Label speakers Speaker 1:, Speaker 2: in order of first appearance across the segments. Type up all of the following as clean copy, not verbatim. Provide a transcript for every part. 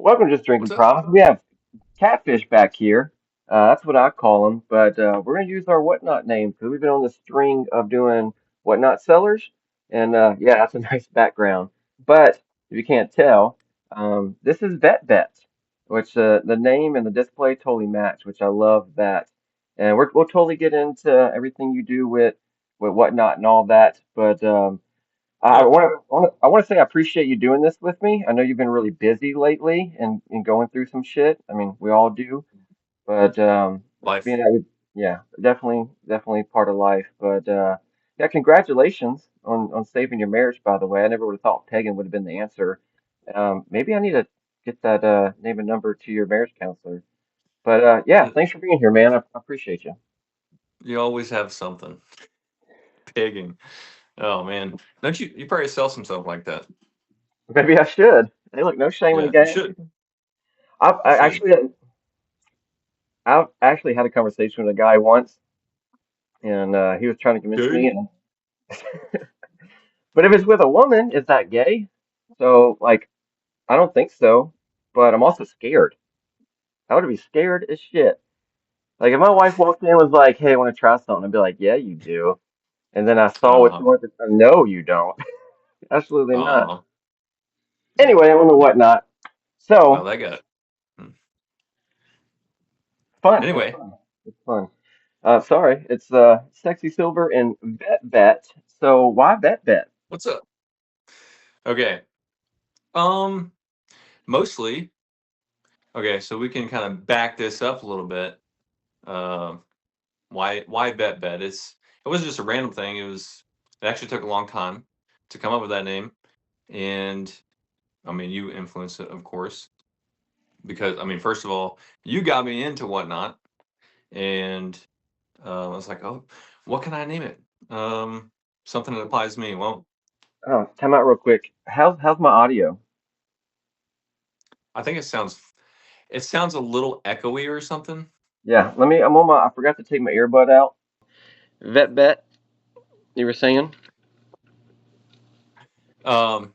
Speaker 1: Welcome to Just
Speaker 2: What's
Speaker 1: Drinking
Speaker 2: up?
Speaker 1: Problems. We have Catfish back here. That's what I call them. But we're going to use our Whatnot name because we've been on the string of doing Whatnot sellers. And yeah, that's a nice background. But if you can't tell, this is VETBET, which the name and the display totally match, which I love that. And we'll totally get into everything you do with Whatnot and all that. But
Speaker 2: Yeah.
Speaker 1: I want to say I appreciate you doing this with me. I know you've been really busy lately and going through some shit. I mean, we all do, but
Speaker 2: Life.
Speaker 1: being out, yeah, definitely part of life. But yeah, congratulations on saving your marriage. By the way, I never would have thought Pagan would have been the answer. Maybe I need to get that name and number to your marriage counselor. But yeah,
Speaker 2: Uh,
Speaker 1: thanks for being here, man. I appreciate you.
Speaker 2: You always have something. Pigging. Oh man. Don't you probably sell some stuff like that.
Speaker 1: Maybe I should. Hey, look, no shame in the
Speaker 2: Yeah, you
Speaker 1: game.
Speaker 2: should.
Speaker 1: I've
Speaker 2: You
Speaker 1: I
Speaker 2: should.
Speaker 1: actually I've actually had a conversation with a guy once, and he was trying to convince
Speaker 2: Okay.
Speaker 1: me. And but if it's with a woman, is that gay? So like, I don't think so. But I'm also scared. I would be scared as shit. Like if my wife walked in and was like, "Hey, I want to try something," I'd be like, "Yeah, you do." And then I saw what she
Speaker 2: Uh
Speaker 1: wanted. No, you don't. Absolutely not.
Speaker 2: uh yeah.
Speaker 1: Anyway, I'm on the whatnot.
Speaker 2: Well
Speaker 1: So
Speaker 2: that got hmm.
Speaker 1: fun. It's
Speaker 2: Anyway,
Speaker 1: fun. It's fun. Sorry, it's Sexy Silver and VetBet. So why VetBet?
Speaker 2: what's up? Okay. Um Mostly, okay, so we can kind of back this up a little bit. Um why bet bet? It wasn't just a random thing. It actually took a long time to come up with that name. And I mean you influenced it, of course. Because I mean, first of all, you got me into whatnot, and I was like, oh, what can I name it? Something that applies to me. Well,
Speaker 1: Oh, time out real quick. How's my audio?
Speaker 2: I think it sounds a little echoey or something.
Speaker 1: Yeah, let me. I forgot to take my earbud out. VetBet, you were saying?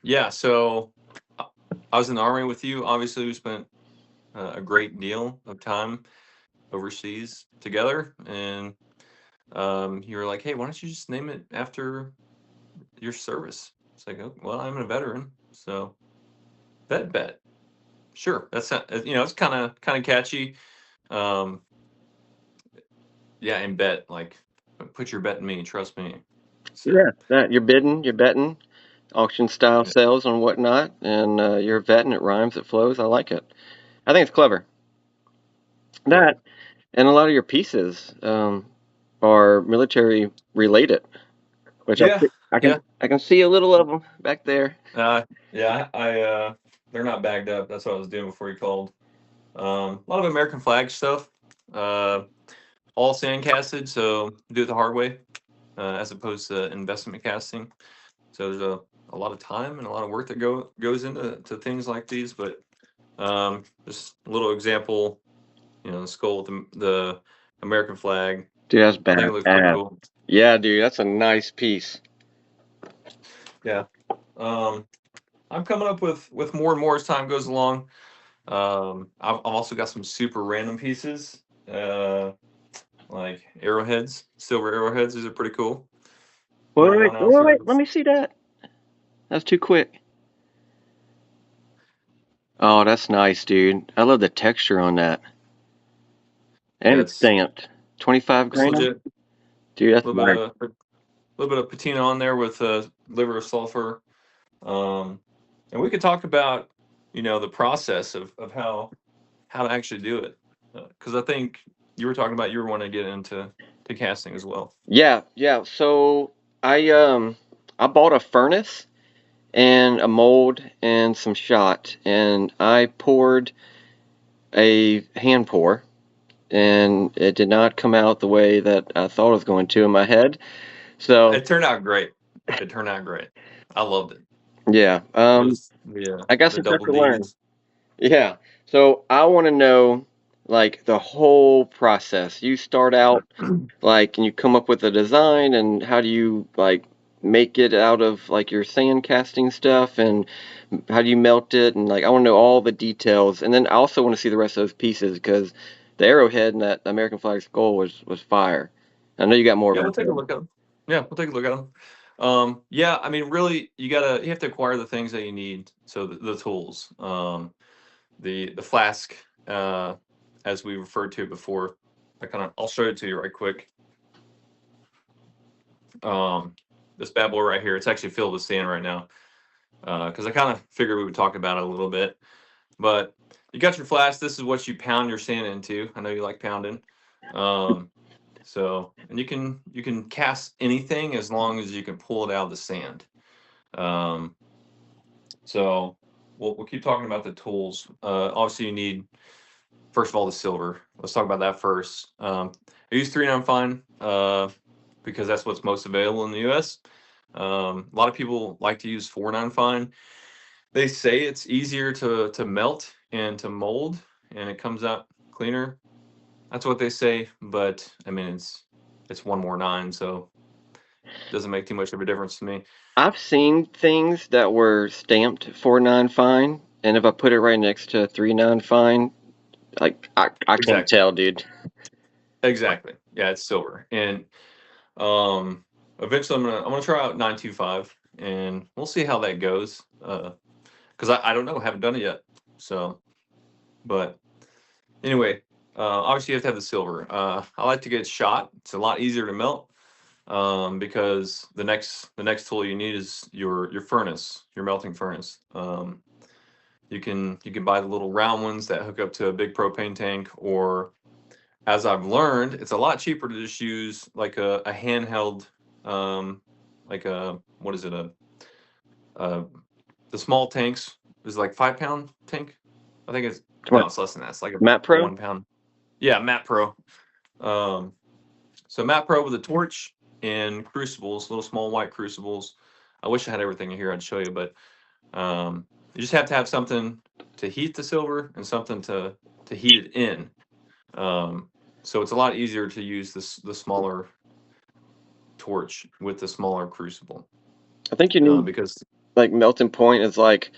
Speaker 2: Yeah. So I I was in the army with you. Obviously, we spent a great deal of time overseas together, and you were like, hey, why don't you just name it after your service? It's like, oh, well, I'm a veteran, so bet. Sure, it's kind of catchy. Um, yeah, and bet like put your bet in me, trust me. So
Speaker 1: Yeah, that you're betting, auction style
Speaker 2: yeah,
Speaker 1: sales and whatnot, and you're vetting. It rhymes, it flows. I like it. I think it's clever.
Speaker 2: yeah,
Speaker 1: That and a lot of your pieces are military related, which
Speaker 2: yeah, yeah.
Speaker 1: I can see a little of them back there.
Speaker 2: Yeah. They're not bagged up. That's what I was doing before you called. A lot of American flag stuff. Uh, all sand casted, so do it the hard way, as opposed to investment casting. So there's a lot of time and a lot of work that goes into things like these, but just a little example. The skull with the American flag.
Speaker 1: Dude, that's
Speaker 2: I think
Speaker 1: bad.
Speaker 2: it looks pretty
Speaker 1: Bad.
Speaker 2: cool.
Speaker 1: Yeah, dude, that's a nice piece.
Speaker 2: Yeah. Um, I'm coming up with more and more as time goes along. I've also got some super random pieces, like arrowheads, silver arrowheads. These are pretty cool. One ounce of.
Speaker 1: Let me see that. That's too quick. Oh, that's nice, dude. I love the texture on that. And
Speaker 2: Yeah,
Speaker 1: it's stamped. 25
Speaker 2: it's
Speaker 1: gram?
Speaker 2: legit.
Speaker 1: Dude,
Speaker 2: A
Speaker 1: that's
Speaker 2: little bit
Speaker 1: nice.
Speaker 2: of a little bit of patina on there with liver of sulfur. Um, and we could talk about the process of how to actually do it, because I think you were talking about you were wanting to get into casting as well.
Speaker 1: Yeah, yeah. So I bought a furnace and a mold and some shot and I poured a hand pour and it did not come out the way that I thought it was going to in my head. So
Speaker 2: It turned out great. It turned out great. I loved it.
Speaker 1: yeah,
Speaker 2: Those Yeah,
Speaker 1: I got
Speaker 2: the
Speaker 1: some stuff
Speaker 2: double
Speaker 1: to learn.
Speaker 2: D's.
Speaker 1: Yeah. So I want to know like the whole process. You start out like and you come up with a design and how do you like make it out of like your sand casting stuff, and how do you melt it, and like I want to know all the details, and then I also want to see the rest of those pieces because the arrowhead and that American flag skull was fire. I know you got more
Speaker 2: Yeah,
Speaker 1: back
Speaker 2: we'll take a
Speaker 1: there.
Speaker 2: look at them. Yeah, we'll take a look at them. Yeah, I mean, really, you have to acquire the things that you need. So the tools, the flask, as we referred to before. I'll show it to you right quick. Um, this bad boy right here, it's actually filled with sand right now. Because I kind of figured we would talk about it a little bit. But you got your flask. This is what you pound your sand into. I know you like pounding. Um, and you can cast anything as long as you can pull it out of the sand. Um, so we'll keep talking about the tools. Obviously, you need first of all the silver. Let's talk about that first. I use 395 because that's what's most available in the U.S. A lot of people like to use 495. They say it's easier to melt and to mold, and it comes out cleaner. That's what they say, but I mean it's one more nine, so it doesn't make too much of a difference to me.
Speaker 1: I've seen things that were stamped 4.9 fine, and if I put it right next to 3.9 fine, like I can't
Speaker 2: Exactly.
Speaker 1: tell, dude.
Speaker 2: Exactly. Yeah, it's silver. And um eventually I'm gonna try out 925 and we'll see how that goes. Because I don't know, haven't done it yet. So but anyway, obviously you have to have the silver. I like to get shot. It's a lot easier to melt. Because the next tool you need is your furnace, your melting furnace. You can buy the little round ones that hook up to a big propane tank, or as I've learned, it's a lot cheaper to just use like a handheld, um, like a what is it uh the small tanks is like 5 pound tank. I think it's
Speaker 1: Come on,
Speaker 2: no, it's less than that. It's like
Speaker 1: Matt
Speaker 2: a
Speaker 1: Pro.
Speaker 2: 1 pound. Yeah, Matt Pro. Um, So Matt Pro with a torch and crucibles, little small white crucibles. I wish I had everything here. I'd show you, but you just have to have something to heat the silver and something to heat it in. Um, so it's a lot easier to use the smaller torch with the smaller crucible
Speaker 1: I think you need
Speaker 2: because
Speaker 1: like melting point is like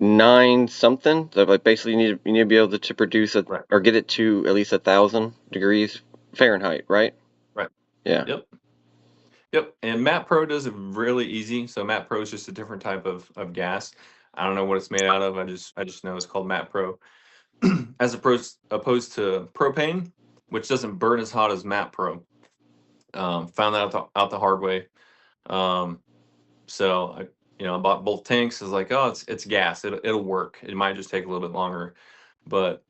Speaker 1: 9 something. So like basically you need to be able to produce it
Speaker 2: right,
Speaker 1: or get it to at least 1,000 degrees Fahrenheit, right?
Speaker 2: right,
Speaker 1: Yeah.
Speaker 2: yep, yep. And Matt Pro does it really easy. So Matt Pro is just a different type of gas. I don't know what it's made out of. I just know it's called Matt Pro. As opposed to propane, which doesn't burn as hot as Matt Pro. Found that out the hard way. Um, so I bought both tanks. Is like, oh, it's gas. It'll work. It might just take a little bit longer, but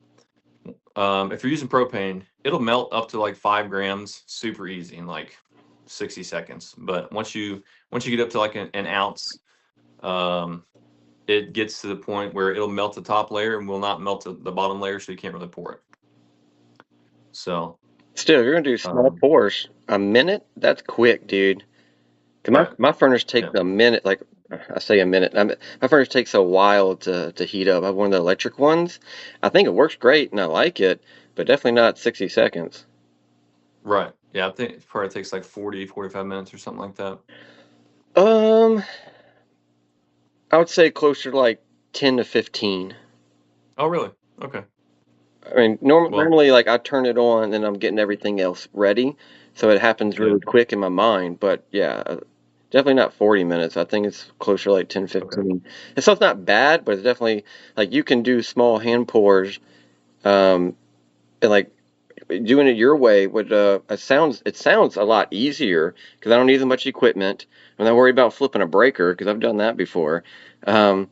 Speaker 2: if you're using propane, it'll melt up to like 5 grams, super easy in like 60 seconds. But once you get up to like an ounce, um, it gets to the point where it'll melt the top layer and will not melt the bottom layer, so you can't really pour it. So,
Speaker 1: Still, if you're gonna do small
Speaker 2: um,
Speaker 1: pours, a minute, that's quick, dude. 'Cause my,
Speaker 2: right,
Speaker 1: my furnace takes
Speaker 2: yeah,
Speaker 1: a minute, like I say a minute. My furnace takes a while to heat up. I have one of the electric ones. I think it works great and I like it, but definitely not 60 seconds.
Speaker 2: right, yeah. I think it probably takes like 40, 45 minutes or something like that.
Speaker 1: Um, I would say closer to like 10 to 15.
Speaker 2: Oh, really? Okay.
Speaker 1: I mean,
Speaker 2: Well,
Speaker 1: normally like I turn it on and I'm getting everything else ready, so it happens
Speaker 2: yeah.
Speaker 1: really quick in my mind. But yeah, definitely not 40 minutes. I think it's closer to like 10,
Speaker 2: Okay.
Speaker 1: 15. And so it's not bad, but it's definitely like you can do small hand pours, um, and like doing it your way would it sounds a lot easier because I don't need as much equipment. I'm not worried about flipping a breaker because I've done that before. Um,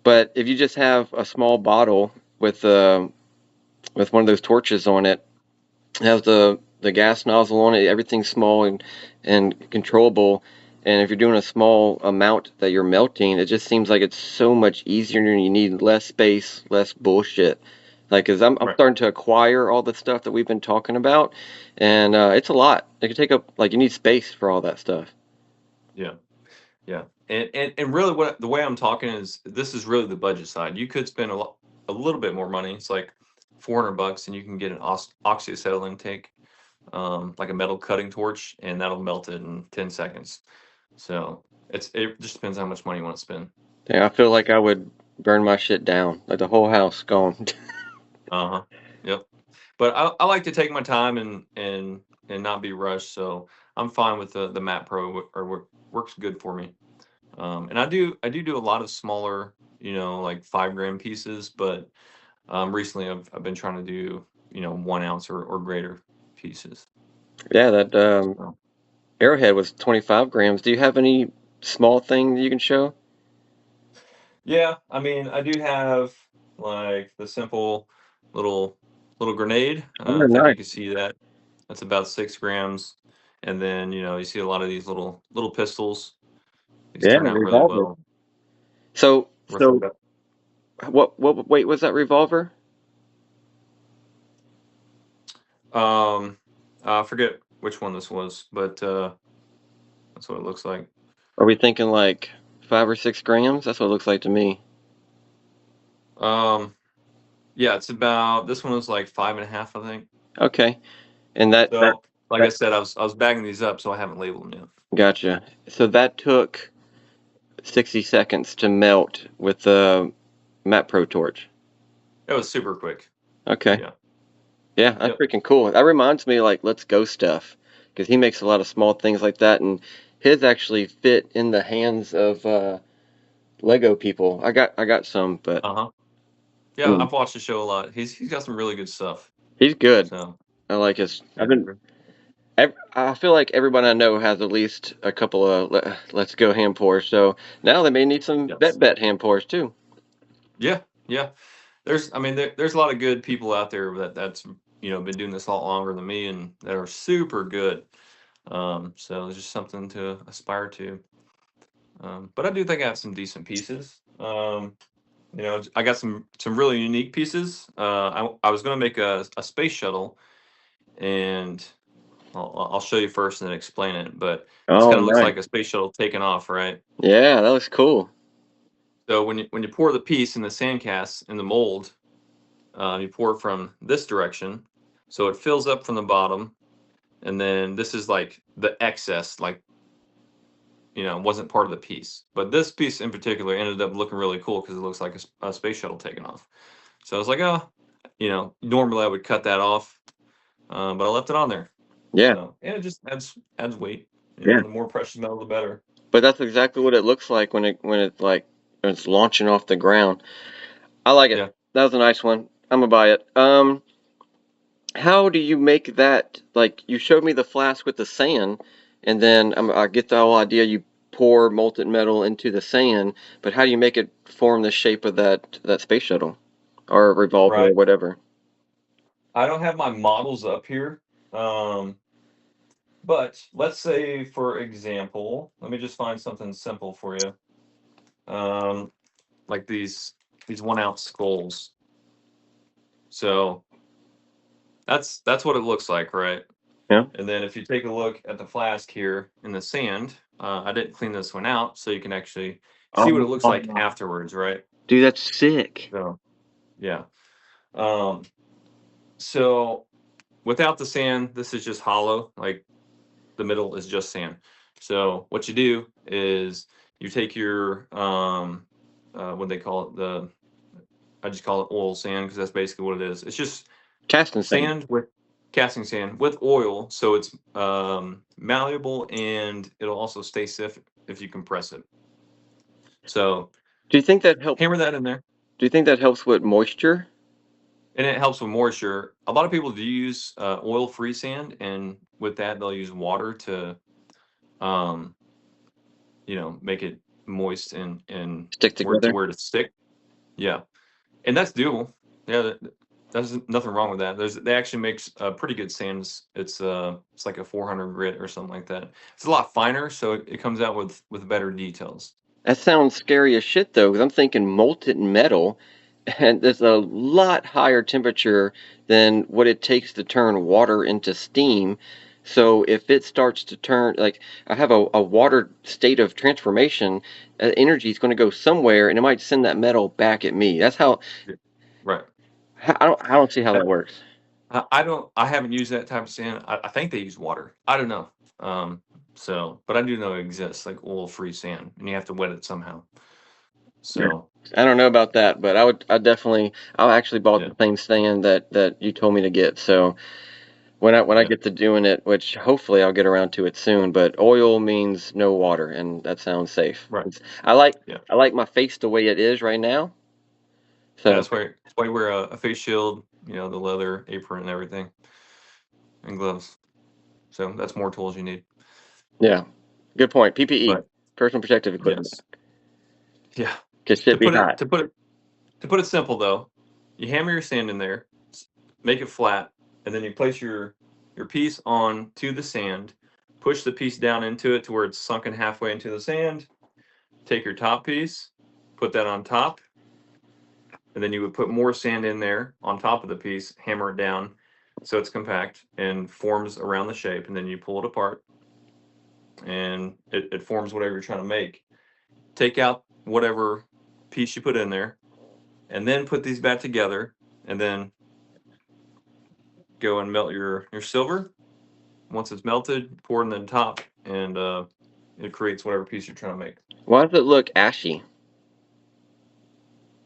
Speaker 1: but if you just have a small bottle with one of those torches on it, has the gas nozzle on it. Everything's small and controllable. And if you're doing a small amount that you're melting, it just seems like it's so much easier, and you need less space, less bullshit. Like, cause I'm
Speaker 2: Right.
Speaker 1: starting to acquire all the stuff that we've been talking about, and it's a lot. It can take up like you need space for all that stuff.
Speaker 2: Yeah. Yeah. And really, what the way I'm talking is this is really the budget side. You could spend a little bit more money. It's like $400, and you can get an oxyacetylene tank, like a metal cutting torch, and that'll melt it in 10 seconds. So it just depends how much money you want to spend.
Speaker 1: Yeah, I feel like I would burn my shit down, like the whole house gone.
Speaker 2: Uh-huh. Yep. But I like to take my time and not be rushed. So I'm fine with the Matte Pro works good for me. And I do a lot of smaller, like 5 gram pieces, but recently I've been trying to do 1 ounce or greater pieces.
Speaker 1: Yeah, that
Speaker 2: So,
Speaker 1: arrowhead was 25 grams. Do you have any small thing that you can show?
Speaker 2: yeah, I mean I do have like the simple little little grenade.
Speaker 1: Oh,
Speaker 2: I think
Speaker 1: nice.
Speaker 2: you can see that. That's about 6 grams. And then you see a lot of these little pistols. These
Speaker 1: Yeah,
Speaker 2: turn out really
Speaker 1: revolver.
Speaker 2: well.
Speaker 1: So,
Speaker 2: Worth
Speaker 1: so
Speaker 2: about
Speaker 1: what weight was that revolver?
Speaker 2: um I forget which one this was, but that's what it looks like.
Speaker 1: Are we thinking like 5 or 6 grams? That's what it looks like to me.
Speaker 2: Um yeah, it's about this one was like 5.5, I think.
Speaker 1: Okay, and
Speaker 2: So like I
Speaker 1: that
Speaker 2: said, I was bagging these up, so I haven't labeled them yet.
Speaker 1: gotcha. So that took 60 seconds to melt with the Matte Pro torch.
Speaker 2: It was super quick.
Speaker 1: Okay.
Speaker 2: Yeah.
Speaker 1: Yeah, that's
Speaker 2: Yep.
Speaker 1: freaking cool. That reminds me of, like, Let's Go stuff because he makes a lot of small things like that, and his actually fit in the hands of Lego people. I got some, but
Speaker 2: Uh-huh.
Speaker 1: I
Speaker 2: Yeah,
Speaker 1: mean,
Speaker 2: I've watched the show a lot. He's got some really good stuff.
Speaker 1: he's good.
Speaker 2: So
Speaker 1: I like his.
Speaker 2: yeah.
Speaker 1: I feel like everyone I know has at least a couple of Let's Go hand pours. So now they may need some
Speaker 2: Yes.
Speaker 1: VETBET hand pours too.
Speaker 2: Yeah. Yeah. There's a lot of good people out there that's been doing this a lot longer than me and that are super good. So it's just something to aspire to. But I do think I have some decent pieces. I got some really unique pieces. I was going to make a space shuttle, and I'll show you first and then explain it. But this
Speaker 1: Oh,
Speaker 2: kind of looks
Speaker 1: nice.
Speaker 2: like a space shuttle taking off, right?
Speaker 1: Yeah, that looks cool.
Speaker 2: So when you pour the piece in the sandcast in the mold, you pour it from this direction, so it fills up from the bottom, and then this is like the excess, like wasn't part of the piece. But this piece in particular ended up looking really cool because it looks like a space shuttle taking off. So I was like, oh, normally I would cut that off, but I left it on there.
Speaker 1: Yeah,
Speaker 2: So and it just adds weight.
Speaker 1: yeah.
Speaker 2: The more precious metal, the better.
Speaker 1: But that's exactly what it looks like when it's like it's launching off the ground. I like it.
Speaker 2: Yeah.
Speaker 1: That was a nice one. I'm gonna buy it. How do you make that? Like you showed me the flask with the sand, and then I get the whole idea. You pour molten metal into the sand, but how do you make it form the shape of that space shuttle or revolver or
Speaker 2: Right.
Speaker 1: whatever?
Speaker 2: I don't have my models up here. Um, but let's say, for example, let me just find something simple for you. Um, like these 1 ounce skulls. So that's what it looks like, right?
Speaker 1: Yeah.
Speaker 2: And then if you take a look at the flask here in the sand, I didn't clean this one out, so you can actually see what it looks like
Speaker 1: Oh,
Speaker 2: afterwards, right?
Speaker 1: dude, that's sick.
Speaker 2: So yeah. Um, so without the sand, this is just hollow. Like the middle is just sand. So what you do is you take your what they call it, the I just call it oil sand because that's basically what it is. It's just
Speaker 1: Casting thing.
Speaker 2: sand with casting sand with oil, so it's malleable and it'll also stay stiff if you compress it. So
Speaker 1: Do you think that helps?
Speaker 2: hammer that in there,
Speaker 1: Do you think that helps with moisture?
Speaker 2: and it helps with moisture. A lot of people do use oil-free sand, and with that they'll use water to um, make it moist and
Speaker 1: Stick
Speaker 2: where to
Speaker 1: together?
Speaker 2: where to stick. Yeah, and that's doable. Yeah, there's nothing wrong with that. They actually makes pretty good sands. It's like a 400 grit or something like that. It's a lot finer, so it comes out with better details.
Speaker 1: That sounds scary as shit though, because I'm thinking molten metal, and there's a lot higher temperature than what it takes to turn water into steam. So if it starts to turn, like I have a water state of transformation, energy is going to go somewhere, and it might send that metal back at me. That's how
Speaker 2: Yeah, right.
Speaker 1: I don't see how
Speaker 2: I,
Speaker 1: that works.
Speaker 2: I don't. I haven't used that type of sand. I think they use water. I don't know. Um, So, but I do know it exists, like oil-free sand, and you have to wet it somehow.
Speaker 1: Yeah.
Speaker 2: So,
Speaker 1: I don't know about that, but I actually bought
Speaker 2: yeah,
Speaker 1: the same stand that you told me to get. So when I
Speaker 2: yeah,
Speaker 1: get to doing it, which hopefully I'll get around to it soon, but oil means no water, and that sounds safe.
Speaker 2: right,
Speaker 1: I like
Speaker 2: yeah.
Speaker 1: I like my face the way it is right now.
Speaker 2: Yeah,
Speaker 1: So
Speaker 2: that's why you wear a face shield, the leather apron and everything, and gloves. So that's more tools you need.
Speaker 1: yeah, good point. PPE,
Speaker 2: But
Speaker 1: personal protective equipment,
Speaker 2: yes, yeah.
Speaker 1: cause
Speaker 2: To
Speaker 1: shit be
Speaker 2: put it
Speaker 1: hot.
Speaker 2: to put it to put it simple though, you hammer your sand in there, make it flat, and then you place your piece on to the sand, push the piece down into it to where it's sunken halfway into the sand. Take your top piece, put that on top, and then you would put more sand in there on top of the piece, hammer it down so it's compact and forms around the shape, and then you pull it apart and it forms whatever you're trying to make. Take out whatever piece you put in there, and then put these back together, and then go and melt your silver. Once it's melted, pour it in the top, and it creates whatever piece you're trying to make.
Speaker 1: Why does it look ashy?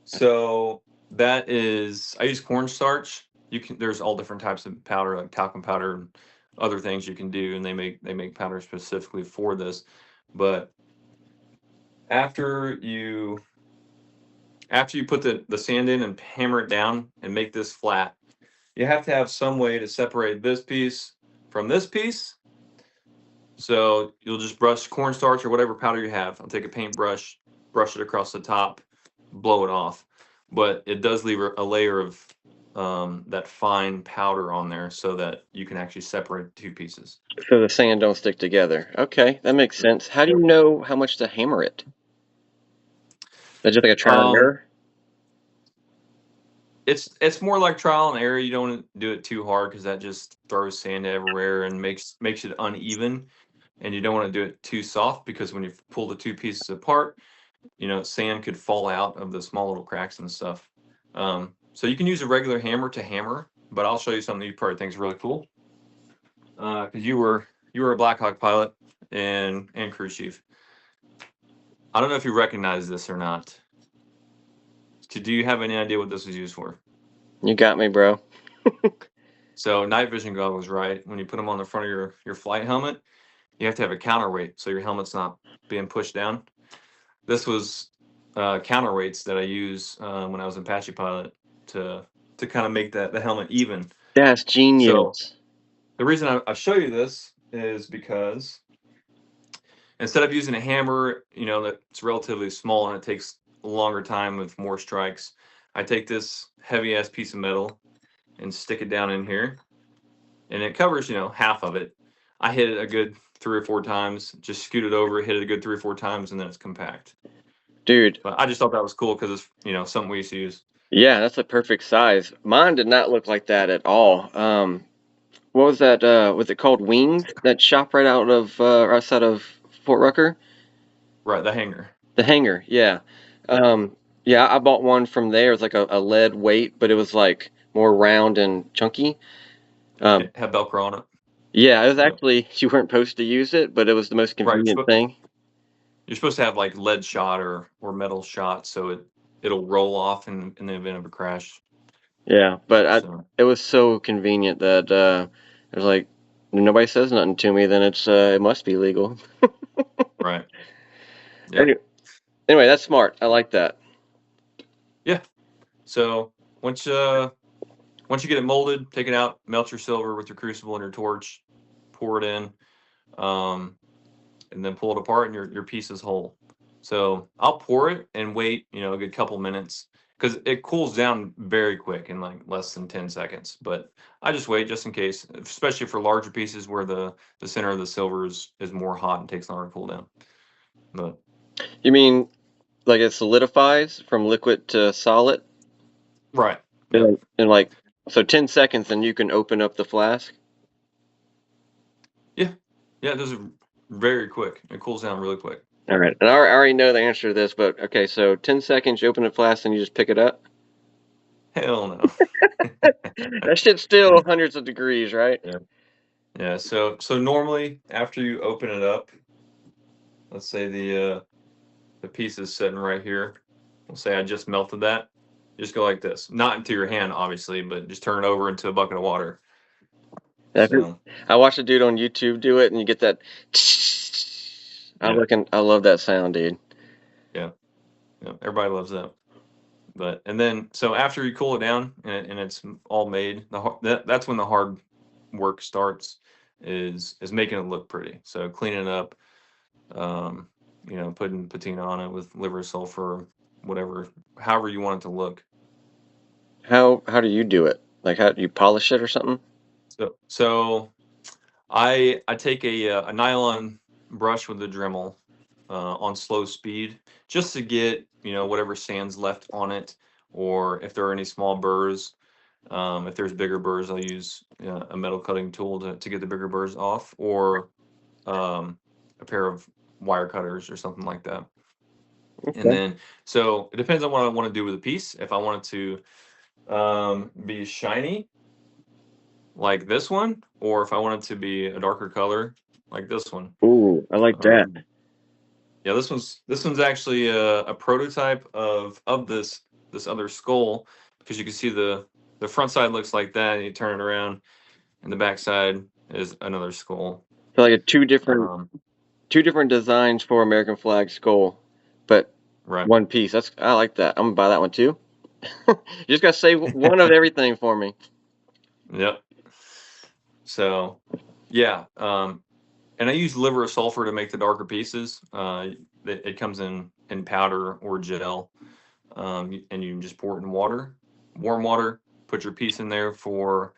Speaker 2: So that is, I use cornstarch. There's all different types of powder, like talcum powder and other things you can do, and they make powder specifically for this. But after you after you put the sand in and hammer it down and make this flat, you have to have some way to separate this piece from this piece. So you'll just brush cornstarch or whatever powder you have. I'll take a paintbrush, brush it across the top, blow it off. But it does leave a layer of that fine powder on there so that you can actually separate the two pieces.
Speaker 1: So the sand don't stick together. Okay, that makes sense. How do you
Speaker 2: Yep.
Speaker 1: know how much to hammer it? That's just like a trial and
Speaker 2: Um,
Speaker 1: error.
Speaker 2: it's more like trial and error. You don't want to do it too hard because that just throws sand everywhere and makes it uneven. And you don't want to do it too soft because when you pull the two pieces apart, sand could fall out of the small little cracks and stuff. So you can use a regular hammer to hammer, but I'll show you something you probably think is really cool. Because you were a Black Hawk pilot and crew chief. I don't know if you recognize this or not. Do you have any idea what this was used for?
Speaker 1: You got me, bro.
Speaker 2: So night vision goggles, right? When you put them on the front of your flight helmet, you have to have a counterweight so your helmet's not being pushed down. This was counterweights that I use when I was an Apache pilot to kind of make the helmet even.
Speaker 1: That's
Speaker 2: So
Speaker 1: genius.
Speaker 2: the reason I show you this is because instead of using a hammer, that's relatively small and it takes a longer time with more strikes, I take this heavy ass piece of metal and stick it down in here, and it covers half of it. I hit it a good 3 or 4 times, just scoot it over, hit it a good 3 or 4 times, and then it's compact.
Speaker 1: Dude,
Speaker 2: But I just thought that was cool because it's something we used to use.
Speaker 1: yeah, that's a perfect size. Mine did not look like that at all. What was that? Was it called Wings? That shop right out of outside of Fort Rucker?
Speaker 2: Right, the hanger.
Speaker 1: The hangar, yeah. Yeah, I bought one from there. It was like a lead weight, but it was like more round and chunky. Um,
Speaker 2: Have Velcro on it.
Speaker 1: yeah, it was
Speaker 2: Yep.
Speaker 1: actually, you weren't supposed to use it, but it was the most
Speaker 2: Right.
Speaker 1: convenient thing.
Speaker 2: You're supposed to have like lead shot or metal shot so it'll roll off in the event of a crash.
Speaker 1: Yeah, but
Speaker 2: So
Speaker 1: it was so convenient that it was like, nobody says nothing to me, then it must be legal.
Speaker 2: right. Yep.
Speaker 1: Any- Anyway, that's smart. I like that.
Speaker 2: Yeah. So once you get it molded, take it out, melt your silver with your crucible and your torch, pour it in, um, and then pull it apart, and your piece is whole. So I'll pour it and wait, a good couple minutes because it cools down very quick in like less than 10 seconds. But I just wait just in case, especially for larger pieces where the center of the silver is more hot and takes longer to cool down. But
Speaker 1: You mean like it solidifies from liquid to solid?
Speaker 2: right, yep,
Speaker 1: In like, so 10 seconds and you can open up the flask?
Speaker 2: yeah, yeah. Those are very quick. It cools down really quick.
Speaker 1: All right. And I already know the answer to this, but okay, so 10 seconds, you open the flask and you just pick it up?
Speaker 2: Hell no.
Speaker 1: That shit's still hundreds of degrees, right?
Speaker 2: Yeah, Yeah. So normally after you open it up, let's say the piece is sitting right here. We'll say I just melted that. Just go like this, not into your hand, obviously, but just turn it over into a bucket of water. So
Speaker 1: I watched a dude on YouTube do it, and you get that.
Speaker 2: yeah,
Speaker 1: I love that sound, dude.
Speaker 2: yeah, yeah. Everybody loves that. But and then so after you cool it down and it's all made, that's when the hard work starts. Is making it look pretty. So cleaning it up, um, putting patina on it with liver sulfur, whatever, however you want it to look.
Speaker 1: How do you do it? Like, how do you polish it or something?
Speaker 2: So I take a nylon brush with a Dremel on slow speed just to get whatever sands left on it, or if there are any small burrs. If there's bigger burrs, I'll use a metal cutting tool to get the bigger burrs off, or a pair of wire cutters or something like that. And
Speaker 1: Okay.
Speaker 2: then, so it depends on what I want to do with the piece. If I want it to be shiny like this one, or if I want it to be a darker color like this one.
Speaker 1: Ooh, I like that.
Speaker 2: Um, yeah, this one's actually a prototype of this other skull, because you can see the front side looks like that, and you turn it around, and the back side is another skull.
Speaker 1: So like a
Speaker 2: Um,
Speaker 1: two different designs for American flag skull, but
Speaker 2: right.
Speaker 1: one piece. I like that. I'm gonna buy that one too. You just gotta say one of everything for me.
Speaker 2: Yep. So, yeah. And I use liver of sulfur to make the darker pieces. It comes in powder or gel, and you just pour it in water, warm water. Put your piece in there for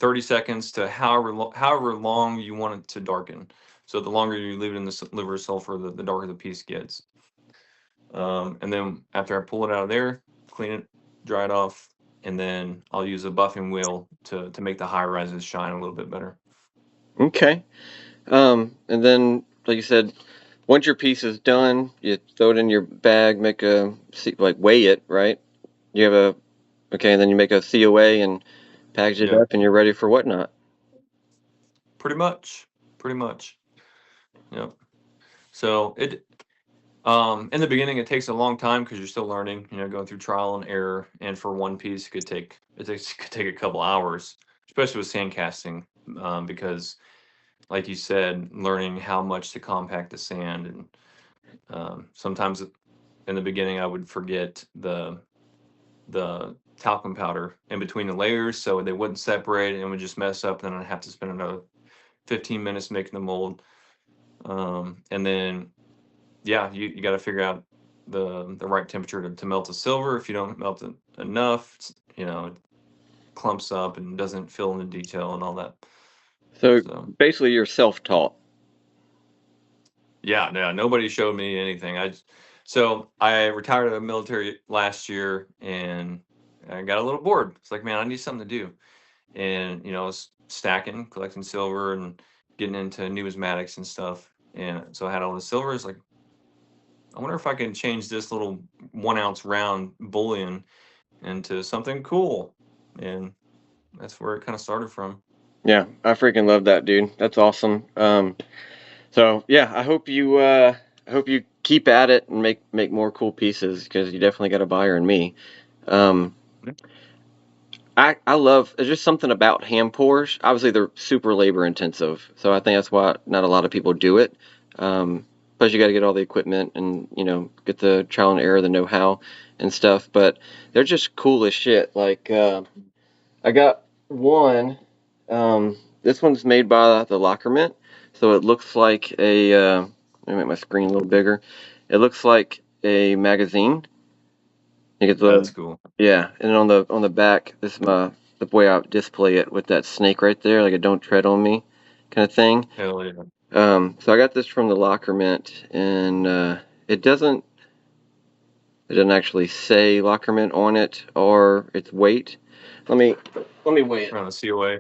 Speaker 2: 30 seconds to however long you want it to darken. So the longer you leave it in the liver of sulfur, the darker the piece gets. And then after I pull it out of there, clean it, dry it off, and then I'll use a buffing wheel to make the high rises shine a little bit better.
Speaker 1: Okay. And then like you said, once your piece is done, you throw it in your bag, like weigh it, right? You have a okay, and then you make a COA and package it
Speaker 2: Yeah,
Speaker 1: up, and you're ready for whatnot.
Speaker 2: pretty much, pretty much. Yep. So in the beginning it takes a long time because you're still learning, going through trial and error. And for one piece, it could take a couple hours, especially with sand casting, because like you said, learning how much to compact the sand, and sometimes in the beginning I would forget the talcum powder in between the layers, so they wouldn't separate and would just mess up. Then I'd have to spend another 15 minutes making the mold, and then yeah, you got to figure out the right temperature to melt the silver. If you don't melt it enough, it clumps up and doesn't fill in the detail and all that.
Speaker 1: So
Speaker 2: So
Speaker 1: basically, you're self-taught.
Speaker 2: yeah, no, nobody showed me anything. So I retired out of the military last year, and I got a little bored. It's like, man, I need something to do. And I was stacking, collecting silver, and getting into numismatics and stuff. And so I had all the silver. It's like, I wonder if I can change this little 1 ounce round bullion into something cool. And that's where it kind of started from.
Speaker 1: Yeah, I freaking love that, dude. That's awesome. So yeah, I hope you keep at it and make more cool pieces because you definitely got a buyer in me. Um,
Speaker 2: Yeah.
Speaker 1: I love there's just something about hand pours. Obviously, they're super labor intensive, so I think that's why not a lot of people do it. Plus, you got to get all the equipment and get the trial and error, the know-how and stuff. But they're just cool as shit. Like I got one. This one's made by the Lockermint, so it looks like a. Let me make my screen a little bigger. It looks like a magazine. You get
Speaker 2: That's
Speaker 1: the
Speaker 2: cool.
Speaker 1: yeah, and on the back, this is the way I display it with that snake right there, like a "Don't tread on me" kind of thing.
Speaker 2: Hell yeah.
Speaker 1: So I got this from the Lockermint, and it doesn't actually say Lockermint on it or its weight. Let me let me weigh it.
Speaker 2: Around the COA.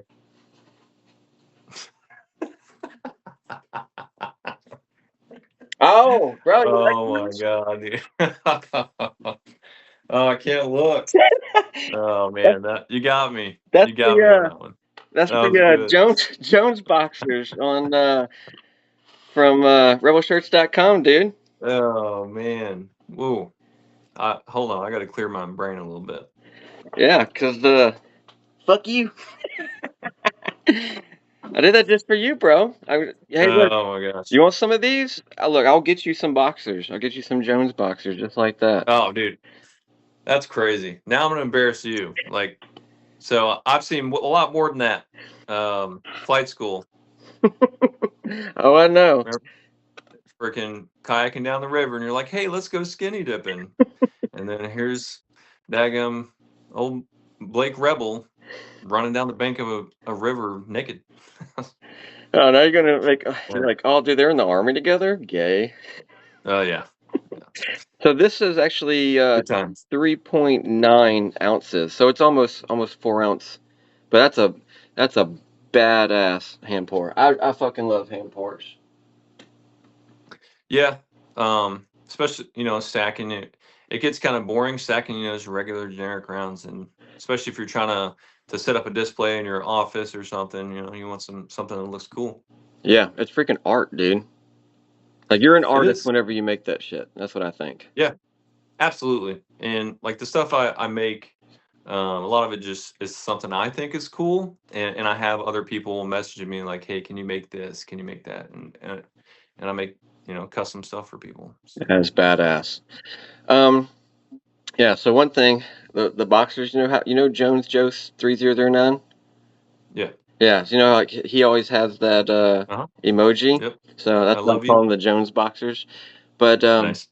Speaker 1: Oh, bro, you
Speaker 2: Oh my God, dude. Oh, I can't look.
Speaker 1: like
Speaker 2: Oh
Speaker 1: that?
Speaker 2: man, that you got me.
Speaker 1: That's
Speaker 2: You got me on
Speaker 1: the
Speaker 2: that one.
Speaker 1: That's
Speaker 2: That was
Speaker 1: the
Speaker 2: good.
Speaker 1: Jones boxers on from rebelshirts.com, dude.
Speaker 2: Oh man. Whoa. Hold on. I got to clear my brain a little bit.
Speaker 1: Yeah, cause fuck you. I did that just for you, bro. Hey, look,
Speaker 2: Oh my gosh.
Speaker 1: you want some of these? Look, I'll get you some boxers. I'll get you some Jones boxers, just like that.
Speaker 2: Oh, dude, that's crazy. Now I'm gonna embarrass you. Like, so I've seen a lot more than that. Flight school.
Speaker 1: Oh, I know.
Speaker 2: Remember, freaking kayaking down the river, and you're like, "Hey, let's go skinny dipping." And then here's daggum old Blake Rebel running down the bank of a river naked.
Speaker 1: Oh, now you're gonna make.
Speaker 2: Yeah.
Speaker 1: You're like, oh, dude, they're in the army together. Gay.
Speaker 2: Oh yeah. Yeah.
Speaker 1: So this is actually
Speaker 2: Good times.
Speaker 1: 3.9 ounces. So it's almost 4 ounce. But that's a badass hand pour. I fucking love hand pours.
Speaker 2: Yeah. Especially, stacking it. It gets kind of boring stacking, those regular generic rounds, and especially if you're trying to set up a display in your office or something, you want something that looks cool.
Speaker 1: Yeah, it's freaking art, dude. Like you're an
Speaker 2: It
Speaker 1: artist
Speaker 2: is.
Speaker 1: whenever you make that shit. That's what I think.
Speaker 2: Yeah, absolutely. And like the stuff I make, a lot of it just is something I think is cool, and I have other people messaging me like, "Hey, can you make this? Can you make that?" And I make custom stuff for people. So
Speaker 1: That's badass. Um, yeah. So one thing, the boxers, Jones Joe's 3009.
Speaker 2: yeah.
Speaker 1: Yeah, so like he always has that
Speaker 2: Uh-huh.
Speaker 1: emoji.
Speaker 2: Yep.
Speaker 1: So
Speaker 2: I
Speaker 1: that's why I
Speaker 2: love
Speaker 1: call
Speaker 2: you.
Speaker 1: them the Jones boxers. But
Speaker 2: Nice.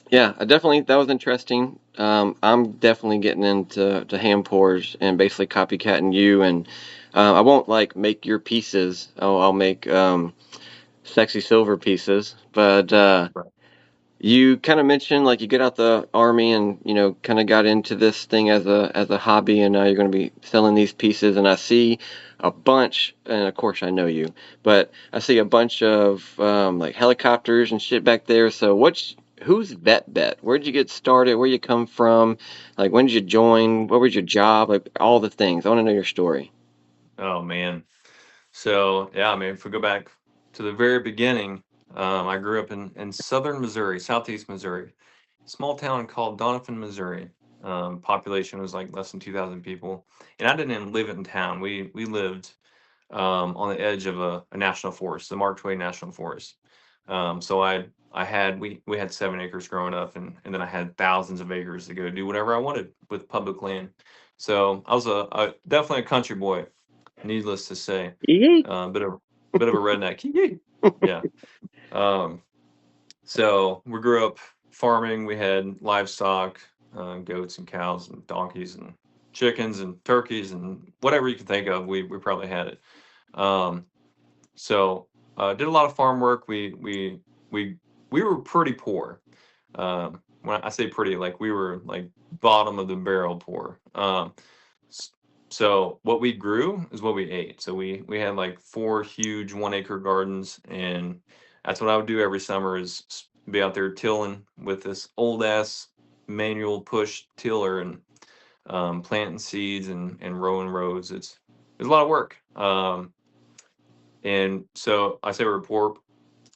Speaker 1: yeah, I definitely that was interesting. I'm definitely getting into ham pours and basically copycatting you. And I won't like make your pieces. I'll make SexxySilver pieces. But
Speaker 2: Right.
Speaker 1: you kind of mentioned like you get out the army and kind of got into this thing as a hobby, and now you're going to be selling these pieces. And I see a bunch, and of course I know you, but I see a bunch of like helicopters and shit back there. So who's VETBET? Where'd you get started? Where you come from? Like when did you join? What was your job? Like all the things. I want to know your story.
Speaker 2: Oh man. So yeah, I mean, if we go back to the very beginning, I grew up in southern Missouri, southeast Missouri, small town called Doniphan, Missouri. Population was like less than 2,000 people, and I didn't even live in town. We lived on the edge of a national forest, the Mark Twain National Forest. So we had 7 acres growing up, and then I had thousands of acres to go do whatever I wanted with public land. So I was definitely a country boy, needless to say.
Speaker 1: Yee.
Speaker 2: Bit of a redneck. Yee. Yeah. Um, so we grew up farming. We had livestock, goats and cows and donkeys and chickens and turkeys and whatever you can think of. We probably had it. Um, so did a lot of farm work. We we were pretty poor. When I say pretty, like we were like bottom of the barrel poor. S- so what we grew is what we ate. So we had like 4 huge 1 acre gardens, and that's what I would do every summer is be out there tilling with this old ass manual push tiller and planting seeds and rowing rows. It's a lot of work. And so I say we're poor.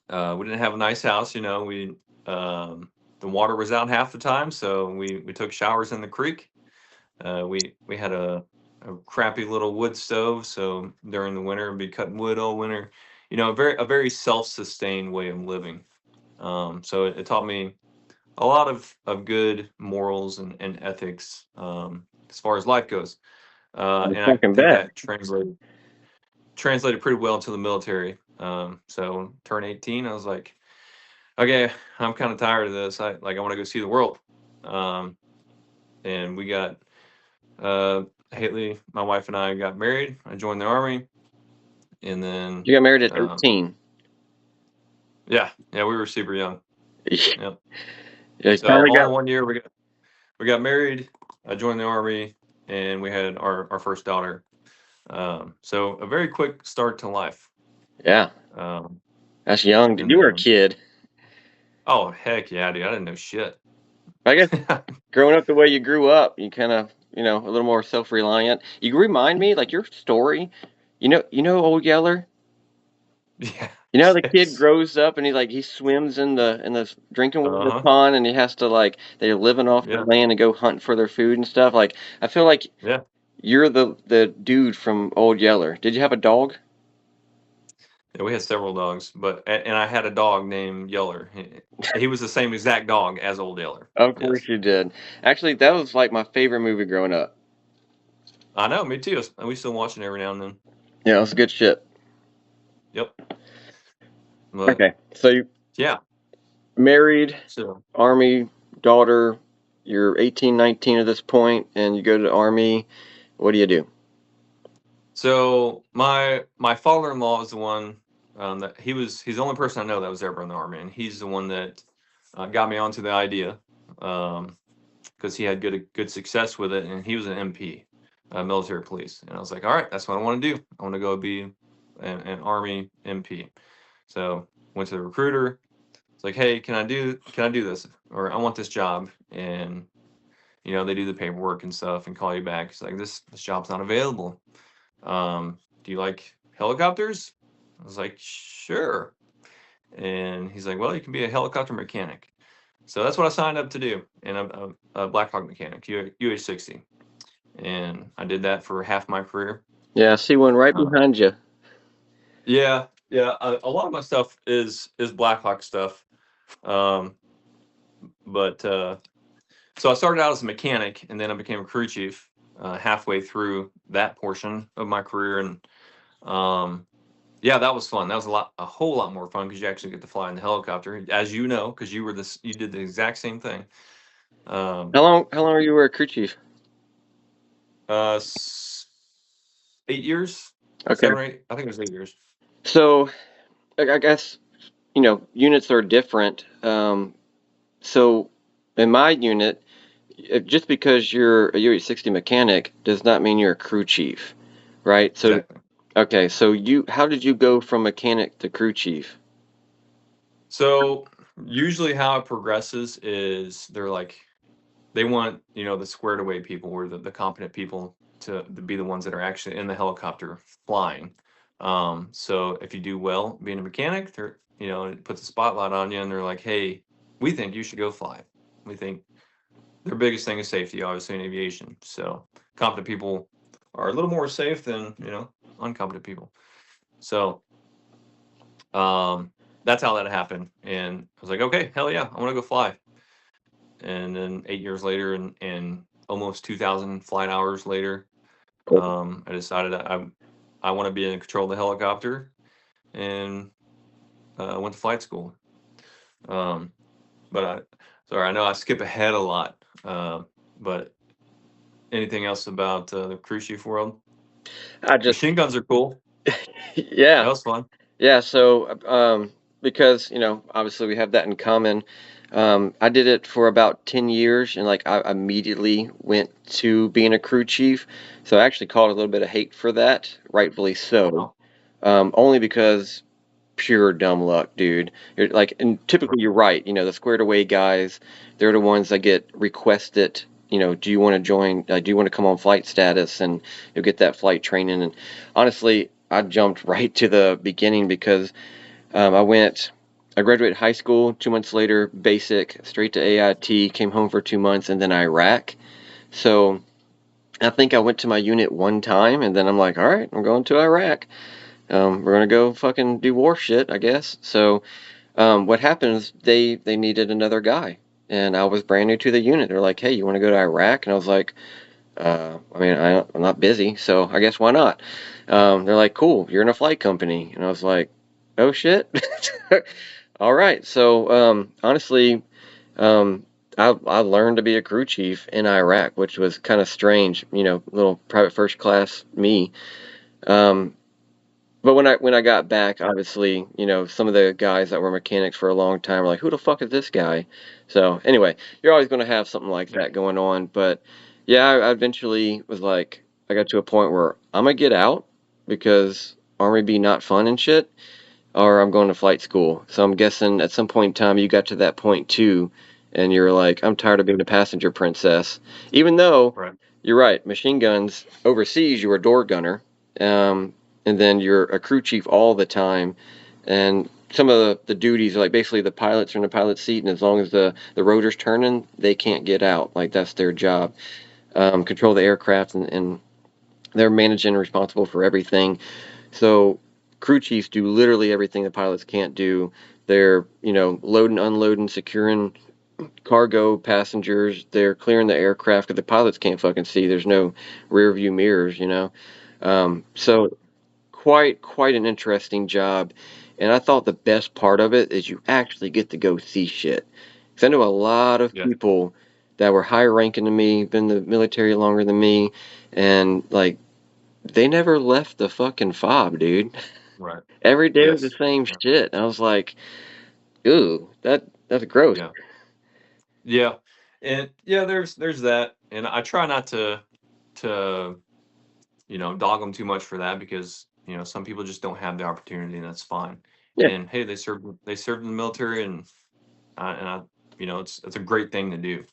Speaker 2: We didn't have a nice house, We the water was out half the time, so we took showers in the creek. We had a crappy little wood stove, so during the winter we'd be cutting wood all winter. A very self-sustained way of living. So it taught me a lot of good morals and ethics as far as life goes.
Speaker 1: I
Speaker 2: And I
Speaker 1: fucking
Speaker 2: think
Speaker 1: bet.
Speaker 2: that translated pretty well into the military. So turn 18, I was like, okay, I'm kind of tired of this. I want to go see the world. Um, and we got uh, Haley, my wife and I got married. I joined the army, and then
Speaker 1: You got married at
Speaker 2: um,
Speaker 1: 13.
Speaker 2: yeah, we were super young. Yep.
Speaker 1: Yeah, you
Speaker 2: So
Speaker 1: finally
Speaker 2: all
Speaker 1: got.
Speaker 2: in one year, we got married. I joined the army, and we had our first daughter. So a very quick start to life.
Speaker 1: Yeah,
Speaker 2: Um,
Speaker 1: that's young.
Speaker 2: and
Speaker 1: You were a
Speaker 2: then
Speaker 1: kid.
Speaker 2: oh heck yeah, dude, I didn't know shit.
Speaker 1: I guess growing up the way you grew up, you kind of a little more self-reliant. You remind me, like your story. You know, Old Yeller.
Speaker 2: Yeah.
Speaker 1: You know, how the kid
Speaker 2: Yes.
Speaker 1: grows up and he swims in the drinking water
Speaker 2: Uh-huh.
Speaker 1: pond, and he has to like they're living off the
Speaker 2: Yeah.
Speaker 1: land and go hunt for their food and stuff. Like I feel like
Speaker 2: Yeah.
Speaker 1: you're the dude from Old Yeller. Did you have a dog?
Speaker 2: Yeah, we had several dogs, but and I had a dog named Yeller. He was the same exact dog as Old Yeller.
Speaker 1: Of course
Speaker 2: Yes.
Speaker 1: you did. Actually, that was like my favorite movie growing up.
Speaker 2: I know, me too. And we still watch it every now and then.
Speaker 1: Yeah, it was good shit.
Speaker 2: Yep. But
Speaker 1: Okay, so you
Speaker 2: yeah.
Speaker 1: married,
Speaker 2: So
Speaker 1: Army, daughter. You're 18, 19 at this point, and you go to the Army. What do you do?
Speaker 2: my father-in-law is the one that he's the only person I know that was ever in the army, and he's the one that got me onto the idea because he had good success with it, and he was an MP, military police, and I was like, all right, that's what I want to do. I want to go be an army MP. So went to the recruiter. It's like, hey, can I do this, or I want this job, and they do the paperwork and stuff and call you back. It's like this job's not available. Do you like helicopters? I was like, sure. And he's like, well, you can be a helicopter mechanic. So that's what I signed up to do, and I'm a Black Hawk mechanic, UH-60, and I did that for half my career.
Speaker 1: Yeah, I see one right
Speaker 2: Uh,
Speaker 1: behind you.
Speaker 2: yeah, yeah. A lot of my stuff is Black Hawk stuff, um, but so I started out as a mechanic, and then I became a crew chief halfway through that portion of my career, and um, yeah, that was fun. That was a whole lot more fun because you actually get to fly in the helicopter, as you know, because you did the exact same thing. Um,
Speaker 1: How long were you a crew chief?
Speaker 2: uh, s- 8 years,
Speaker 1: Okay.
Speaker 2: 7 or 8. I think it was 8 years.
Speaker 1: So I guess units are different. So in my unit, just because you're a UH-60 mechanic does not mean you're a crew chief, right? So
Speaker 2: Exactly.
Speaker 1: okay, so how did you go from mechanic to crew chief?
Speaker 2: So usually how it progresses is they want the squared away people or the competent people to be the ones that are actually in the helicopter flying. So if you do well being a mechanic, it puts a spotlight on you, and they're like, hey, we think you should go fly. We think their biggest thing is safety, obviously, in aviation. So competent people are a little more safe than uncompetent people. So that's how that happened, and I was like, okay, hell yeah, I want to go fly. And then 8 years later, and almost 2,000 flight hours later, I decided that I want to be in control of the helicopter, and went to flight school. Um, but sorry, I know I skip ahead a lot. But anything else about the cruise chief world?
Speaker 1: I just
Speaker 2: Machine guns are cool.
Speaker 1: yeah.
Speaker 2: That was fun.
Speaker 1: Yeah, so because obviously we have that in common. I did it for about 10 years, and like I immediately went to being a crew chief. So I actually caught a little bit of hate for that, rightfully so.
Speaker 2: Wow.
Speaker 1: Only because pure dumb luck, dude. You're like, and typically you're right. The squared away guys, they're the ones that get requested. Do you want to join? Do you want to come on flight status? And you'll get that flight training. And honestly, I jumped right to the beginning because I graduated high school. 2 months later, basic, straight to AIT. Came home for 2 months, and then Iraq. So I think I went to my unit one time, and then I'm like, all right, I'm going to Iraq. We're gonna go fucking do war shit, I guess. So, what happened is they needed another guy, and I was brand new to the unit. They're like, "Hey, you want to go to Iraq?" And I was like, "I mean, I'm not busy, so I guess why not?" They're like, "Cool, you're in a flight company," and I was like, "Oh shit." All right. So, honestly, um, I learned to be a crew chief in Iraq, which was kind of strange. Little private first class me. Um, but when I got back, obviously, some of the guys that were mechanics for a long time were like, "Who the fuck is this guy?" So anyway, you're always going to have something like that going on. But yeah, I eventually was like, I got to a point where I'm gonna get out because Army be not fun and shit, or I'm going to flight school. So I'm guessing at some point in time you got to that point too, and you're like, I'm tired of being a passenger princess, even though
Speaker 2: Right.
Speaker 1: you're right. Machine guns overseas, you're a door gunner, um, and then you're a crew chief all the time. And some of the duties, like basically the pilots are in the pilot seat, and as long as the rotor's turning, they can't get out. Like that's their job. Control the aircraft, and they're managing and responsible for everything. So crew chiefs do literally everything the pilots can't do. They're, loading, unloading, securing cargo, passengers. They're clearing the aircraft because the pilots can't fucking see. There's no rear view mirrors. So quite an interesting job. And I thought the best part of it is you actually get to go see shit. Because I know a lot of
Speaker 2: Yeah.
Speaker 1: people that were higher ranking than me, been in the military longer than me, and like they never left the fucking fob, dude.
Speaker 2: Right.
Speaker 1: Every day was the
Speaker 2: Yes.
Speaker 1: same
Speaker 2: Yeah.
Speaker 1: shit. And I was like, ooh, that's gross.
Speaker 2: Yeah. Yeah. And yeah, there's that. And I try not to dog them too much for that because some people just don't have the opportunity, and that's fine.
Speaker 1: Yeah.
Speaker 2: And hey, they served in the military, and I it's a great thing to do.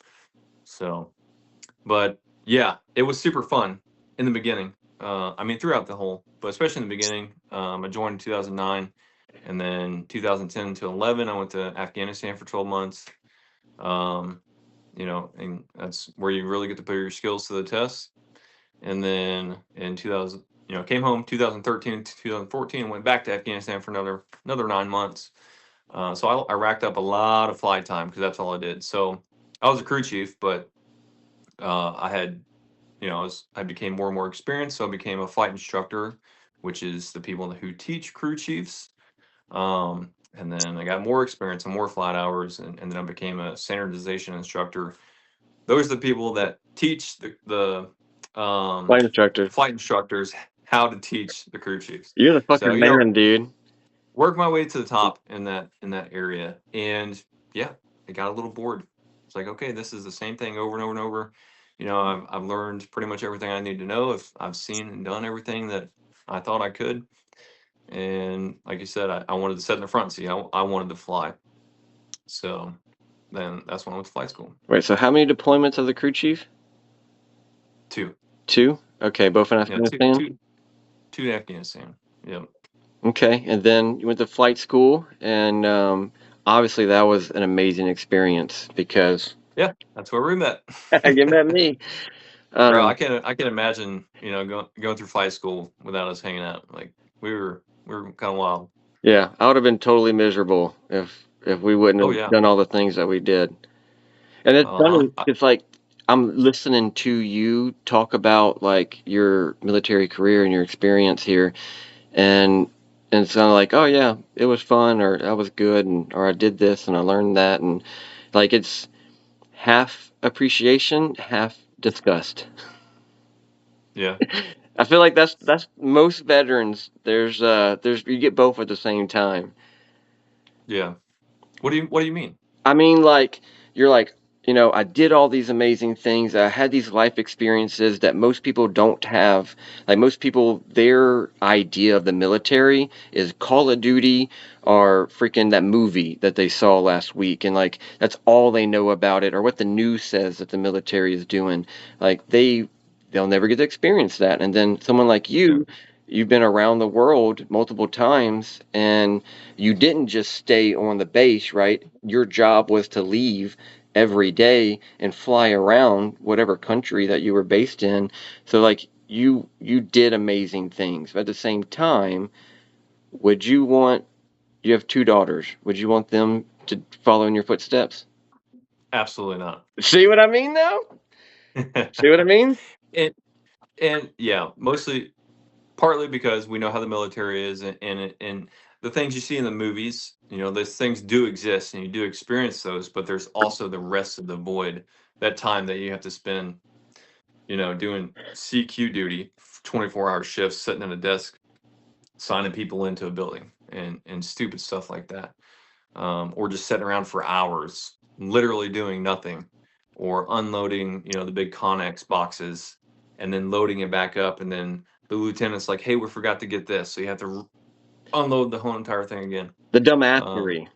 Speaker 2: So, but yeah, it was super fun in the beginning. I mean, throughout the whole, but especially in the beginning. I joined in 2009, and then 2010 to 11, I went to Afghanistan for 12 months. Um, and that's where you really get to put your skills to the test. And then in 2000, came home 2013 to 2014, went back to Afghanistan for another 9 months. So I racked up a lot of flight time because that's all I did. So I was a crew chief, but I had, I became more and more experienced. So I became a flight instructor, which is the people who teach crew chiefs. And then I got more experience and more flight hours, and then I became a standardization instructor. Those are the people that teach the
Speaker 1: Flight instructor.
Speaker 2: flight instructors how to teach the crew chiefs.
Speaker 1: You're the
Speaker 2: So
Speaker 1: fucking man, dude.
Speaker 2: work my way to the top in that area, and yeah, it got a little bored. It's like, okay, this is the same thing over and over and over. I've learned pretty much everything I need to know. If I've seen and done everything that I thought I could, and like you said, I wanted to sit in the front seat. I wanted to fly. So then that's when I went to flight school.
Speaker 1: Wait, so how many deployments as a crew chief?
Speaker 2: Two.
Speaker 1: Two? Okay, both in
Speaker 2: Yeah, two,
Speaker 1: Afghanistan?
Speaker 2: two, two to Afghanistan. Yep.
Speaker 1: Okay, and then you went to flight school, and obviously that was an amazing experience because
Speaker 2: Yeah, that's where we met.
Speaker 1: you met me.
Speaker 2: Bro, I
Speaker 1: Um,
Speaker 2: can I can imagine, going through flight school without us hanging out. Like we were kind of wild.
Speaker 1: yeah, I would have been totally miserable if we wouldn't
Speaker 2: Oh
Speaker 1: have
Speaker 2: yeah.
Speaker 1: done all the things that we did. And it's
Speaker 2: Uh-huh.
Speaker 1: funny, it's like I'm listening to you talk about like your military career and your experience here, and it's kind of like, oh yeah, it was fun, or that was good, and or I did this and I learned that, and like it's half appreciation, half disgust.
Speaker 2: Yeah.
Speaker 1: I feel like that's most veterans. There's you get both at the same time.
Speaker 2: Yeah. What do you mean?
Speaker 1: I mean, like, you're like, I did all these amazing things. I had these life experiences that most people don't have. Like, most people, their idea of the military is Call of Duty or freaking that movie that they saw last week. And, like, that's all they know about it or what the news says that the military is doing. Like, they'll never get to experience that. And then someone like
Speaker 2: Yeah.
Speaker 1: you've been around the world multiple times and you didn't just stay on the base, right? Your job was to leave every day and fly around whatever country that you were based in. So like you did amazing things. But at the same time, would you want you have two daughters. Would you want them to follow in your footsteps?
Speaker 2: Absolutely not.
Speaker 1: See what I mean now? See what I mean?
Speaker 2: and and yeah, mostly partly because we know how the military is, and the things you see in the movies, those things do exist and you do experience those, but there's also the rest of the void, that time that you have to spend, doing CQ duty, 24-hour shifts, sitting at a desk, signing people into a building, and stupid stuff like that, or just sitting around for hours, literally doing nothing, or unloading, the big Connex boxes, and then loading it back up, and then the lieutenant's like, "Hey, we forgot to get this," so you have to unload the whole entire thing again.
Speaker 1: The
Speaker 2: Um,
Speaker 1: dumbassery.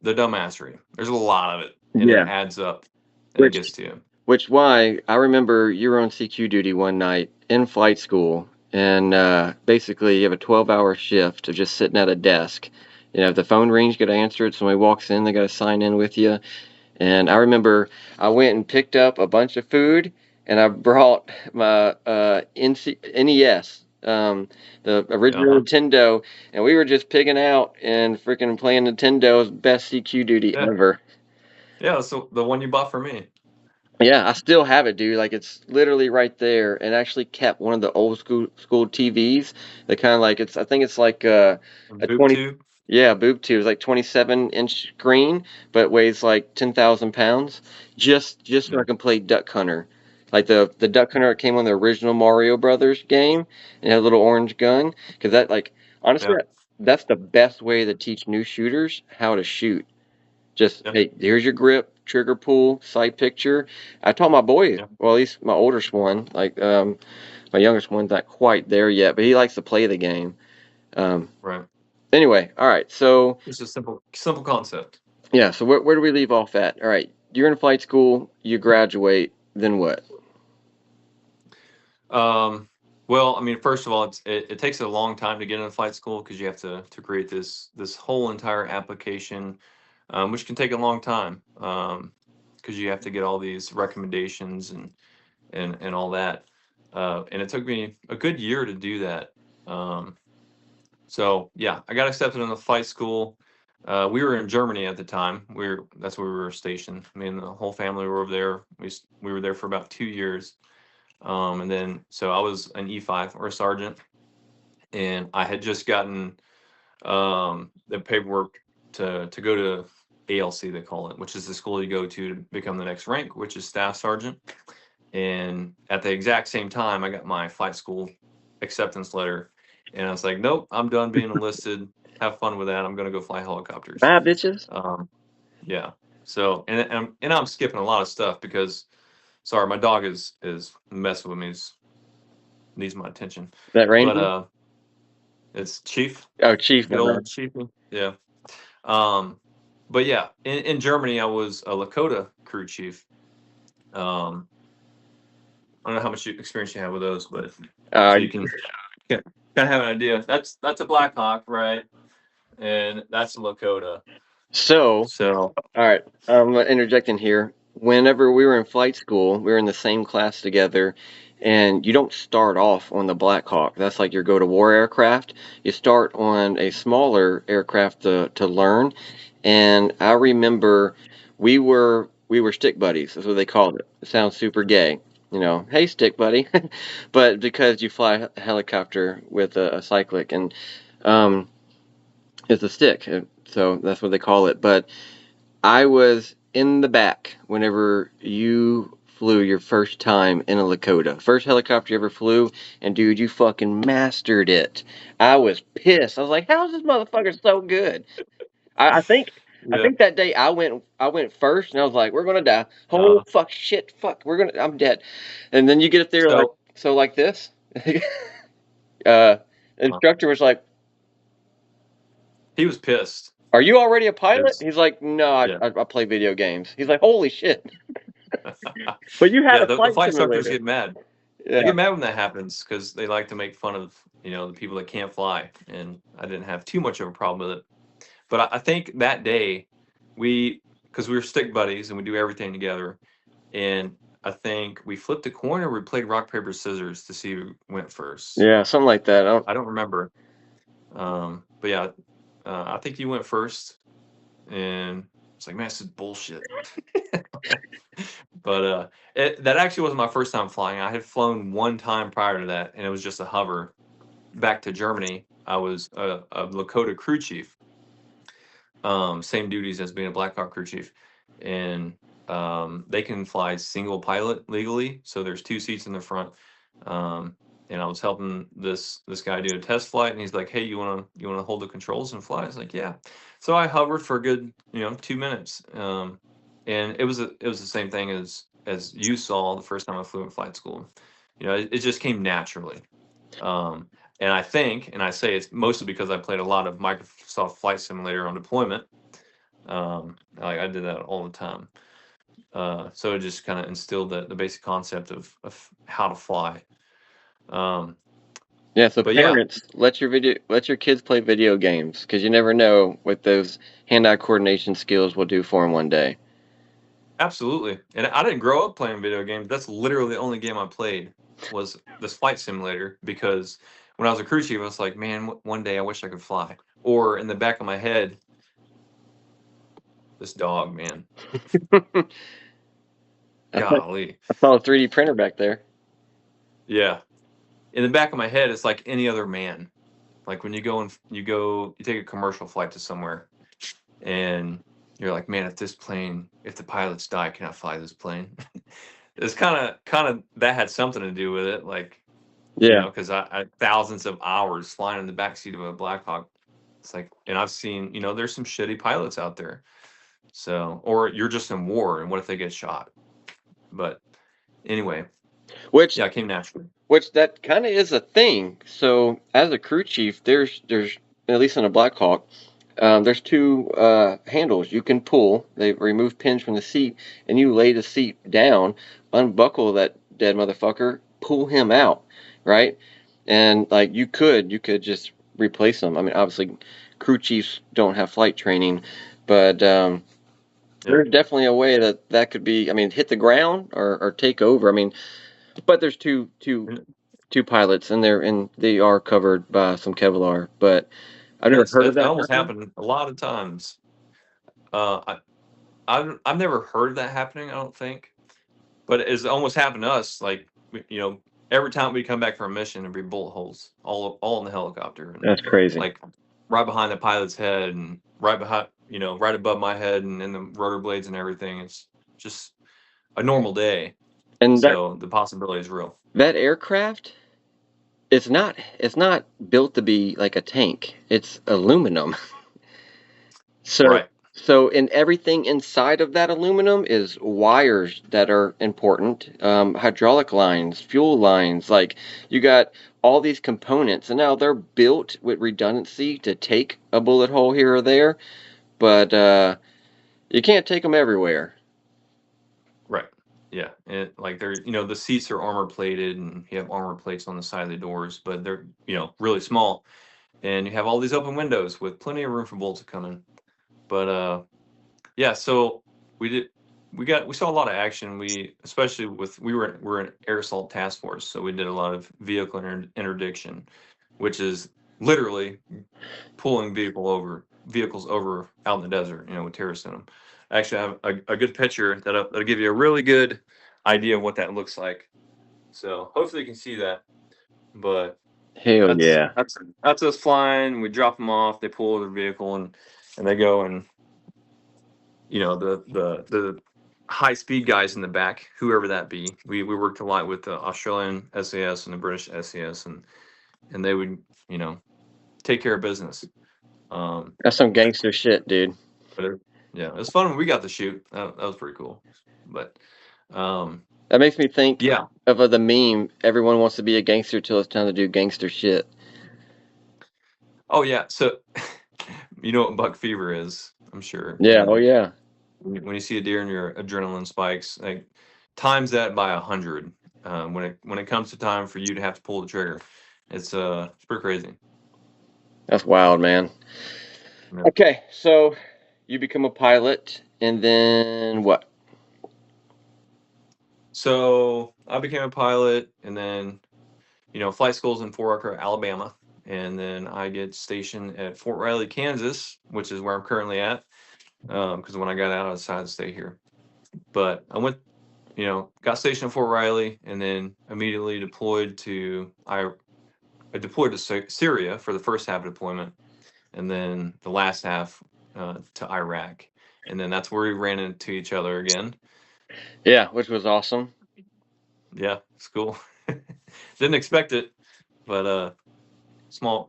Speaker 2: the dumbassery. There's a lot of it, and it
Speaker 1: Yeah.
Speaker 2: adds up, and it
Speaker 1: Which
Speaker 2: gets to you.
Speaker 1: Which why I remember you were on CQ duty one night in flight school, and basically you have a 12-hour shift of just sitting at a desk. You know, if the phone rings, you got to answer it. Somebody walks in, they got to sign in with you. And I remember I went and picked up a bunch of food, and I brought my NES, the original
Speaker 2: Uh-huh.
Speaker 1: Nintendo, and we were just pigging out and freaking playing Nintendo's best CQ duty
Speaker 2: Yeah.
Speaker 1: ever.
Speaker 2: Yeah, that's the one you bought for me.
Speaker 1: Yeah, I still have it, dude. Like it's literally right there, and actually kept one of the old school TVs. That kind of like it's. I think it's like
Speaker 2: A
Speaker 1: a
Speaker 2: boob
Speaker 1: 20.
Speaker 2: tube.
Speaker 1: Yeah, boob tube. It's like 27-inch screen, but weighs like 10,000 pounds. Just so
Speaker 2: Yeah.
Speaker 1: I can play Duck Hunter, like the Duck Hunter that came on the original Mario Brothers game, and had a little orange gun. Because that like honestly,
Speaker 2: Yeah.
Speaker 1: that's the best way to teach new shooters how to shoot. Just,
Speaker 2: Yeah.
Speaker 1: hey, here's your grip, trigger pull, sight picture. I taught my boy,
Speaker 2: Yeah.
Speaker 1: well, at least my oldest one, like my youngest one's not quite there yet, but he likes to play the game. Um,
Speaker 2: Right.
Speaker 1: anyway, all right, so
Speaker 2: It's a simple concept.
Speaker 1: yeah, so where do we leave off at? All right, you're in flight school, you graduate, then what?
Speaker 2: Um, well, I mean, first of all, it takes a long time to get into flight school because you have to create this whole entire application, which can take a long time because you have to get all these recommendations and all that. And it took me a good year to do that. Um, so yeah, I got accepted into flight school. We were in Germany at the time. That's where we were stationed. Me and the whole family were over there. We were there for about 2 years. And then, so I was an E5 or a sergeant, and I had just gotten the paperwork to go to ALC, they call it, which is the school you go to become the next rank, which is staff sergeant. And at the exact same time, I got my flight school acceptance letter, and I was like, nope, I'm done being enlisted. Have fun with that. I'm gonna go fly helicopters.
Speaker 1: Bye, bitches.
Speaker 2: Um, yeah. So, and I'm skipping a lot of stuff because, sorry, my dog is messing with me. Needs my attention.
Speaker 1: That
Speaker 2: But
Speaker 1: Ranger?
Speaker 2: it's Chief,
Speaker 1: Oh, Chief,
Speaker 2: good
Speaker 1: my bad.
Speaker 2: old Chiefy. Yeah. Um, but yeah, in Germany, I was a Lakota crew chief. Um, I don't know how much experience you have with those, but
Speaker 1: Uh,
Speaker 2: so you can kind of have an idea. That's a Black Hawk, right? And that's a Lakota.
Speaker 1: so,
Speaker 2: So
Speaker 1: all right, I'm interjecting here. Whenever we were in flight school, we were in the same class together, and you don't start off on the Black Hawk. That's like your go to war aircraft. You start on a smaller aircraft to learn. And I remember we were stick buddies. That's what they called it. It sounds super gay. You know, hey stick buddy, but because you fly a helicopter with a cyclic and um, it's a stick, so that's what they call it. But I was in the back whenever you flew your first time in a Lakota. First helicopter you ever flew, and dude, you fucking mastered it. I was pissed. I was like, how is this motherfucker so good? I, I think I
Speaker 2: yeah.
Speaker 1: think that day I went first, and I was like, we're gonna die. Oh
Speaker 2: Uh,
Speaker 1: fuck, shit, fuck, I'm dead. And then you get up there like
Speaker 2: so
Speaker 1: so like this. uh,
Speaker 2: uh,
Speaker 1: instructor was like,
Speaker 2: he was pissed.
Speaker 1: "Are you already a pilot?"
Speaker 2: It's
Speaker 1: He's like, "No, I,
Speaker 2: yeah.
Speaker 1: I, I play video games." He's like, "Holy shit!" But you had
Speaker 2: Yeah,
Speaker 1: a
Speaker 2: the
Speaker 1: flight
Speaker 2: flight instructors
Speaker 1: simulator.
Speaker 2: get mad. They
Speaker 1: Yeah.
Speaker 2: get mad when that happens because they like to make fun of the people that can't fly, and I didn't have too much of a problem with it. But I think that day we because we were stick buddies and we do everything together, and I think we flipped a coin or we played rock paper scissors to see who went first.
Speaker 1: Yeah, something like that.
Speaker 2: I don't remember. But yeah, I think you went first, and it's like, man, this is bullshit. But that actually wasn't my first time flying. I had flown one time prior to that, and it was just a hover back to Germany. I was a Lakota crew chief, same duties as being a Black Hawk crew chief, and they can fly single pilot legally. So there's two seats in the front. Um, and I was helping this guy do a test flight, and he's like, "Hey, you wanna hold the controls and fly?" I was like, "Yeah." So I hovered for a good 2 minutes, and it was the same thing as you saw the first time I flew in flight school. It just came naturally. Um, and I think, and I say it's mostly because I played a lot of Microsoft Flight Simulator on deployment. Like I did that all the time. So it just kind of instilled the basic concept of how to fly. Um,
Speaker 1: Yeah, so
Speaker 2: but yeah,
Speaker 1: parents, let your kids play video games because you never know what those hand-eye coordination skills will do for them one day.
Speaker 2: absolutely. And I didn't grow up playing video games. That's literally the only game I played was this flight simulator because when I was a crew chief, I was like, man, one day I wish I could fly. Or in the back of my head, this dog, man,
Speaker 1: I thought
Speaker 2: golly,
Speaker 1: I saw a 3D printer back there.
Speaker 2: yeah. In the back of my head, it's like any other man. Like when you take a commercial flight to somewhere, and you're like, man, if the pilots die, can I fly this plane? It's kind of that had something to do with it, like
Speaker 1: Yeah.
Speaker 2: because I thousands of hours flying in the backseat of a Black Hawk. It's like, and I've seen, there's some shitty pilots out there. So, or you're just in war, and what if they get shot? But anyway,
Speaker 1: Which
Speaker 2: yeah, it came naturally.
Speaker 1: which that kind of is a thing. So as a crew chief, there's at least in a Black Hawk, there's two handles you can pull. They remove pins from the seat, and you lay the seat down, unbuckle that dead motherfucker, pull him out, right? And like you could just replace them. I mean, obviously, crew chiefs don't have flight training, but
Speaker 2: Yeah.
Speaker 1: there's definitely a way that could be. I mean, hit the ground or take over. I mean, but there's two pilots, and they are covered by some Kevlar. But I've never
Speaker 2: Yes,
Speaker 1: heard of
Speaker 2: it
Speaker 1: that
Speaker 2: almost
Speaker 1: happening.
Speaker 2: happened a lot of times. I I've never heard that happening. I don't think, but it's almost happened to us. Like every time we come back from a mission, there'd be bullet holes all in the helicopter, and
Speaker 1: That's crazy.
Speaker 2: like right behind the pilot's head, and right behind right above my head, and in the rotor blades and everything. It's just a normal day,
Speaker 1: And
Speaker 2: so the possibility is real.
Speaker 1: that aircraft, it's not built to be like a tank. It's aluminum. So
Speaker 2: Right.
Speaker 1: so in everything inside of that aluminum is wires that are important, hydraulic lines, fuel lines. Like you got all these components, and now they're built with redundancy to take a bullet hole here or there, but you can't take them everywhere.
Speaker 2: Right. Yeah, and like the seats are armor plated, and you have armor plates on the side of the doors, but they're really small, and you have all these open windows with plenty of room for bullets to come in. But yeah, so we did we saw a lot of action. We especially with we're an air assault task force, so we did a lot of vehicle interdiction, which is literally pulling vehicles over out in the desert, with terrorists in them. I actually have a good picture that'll give you a really good idea of what that looks like. So hopefully you can see that. But
Speaker 1: Hell
Speaker 2: that's
Speaker 1: yeah.
Speaker 2: that's that's us flying. We drop them off. They pull over the vehicle, and they go, and the high speed guys in the back, whoever that be. We worked a lot with the Australian SAS and the British SAS, and they would take care of business. Um,
Speaker 1: That's some gangster shit, dude.
Speaker 2: but yeah, it was fun when we got to shoot. That was pretty cool. But um,
Speaker 1: That makes me think
Speaker 2: yeah.
Speaker 1: of the meme, everyone wants to be a gangster till it's time to do gangster shit.
Speaker 2: Oh yeah. So you know what buck fever is, I'm sure.
Speaker 1: Yeah, oh
Speaker 2: And
Speaker 1: yeah.
Speaker 2: when you see a deer and your adrenaline spikes, like times that by 100. When it comes to time for you to have to pull the trigger, it's pretty crazy.
Speaker 1: That's wild, man.
Speaker 2: Yeah.
Speaker 1: Okay, so you become a pilot, and then what?
Speaker 2: So I became a pilot, and then flight school's in Fort Rucker, Alabama, and then I get stationed at Fort Riley, Kansas, which is where I'm currently at. Because when I got out, I decided to stay here. But I went, got stationed at Fort Riley, and then immediately I deployed to Syria for the first half of deployment, and then the last half to Iraq, and then that's where we ran into each other again.
Speaker 1: Yeah, which was awesome.
Speaker 2: Yeah, it's cool. Didn't expect it, but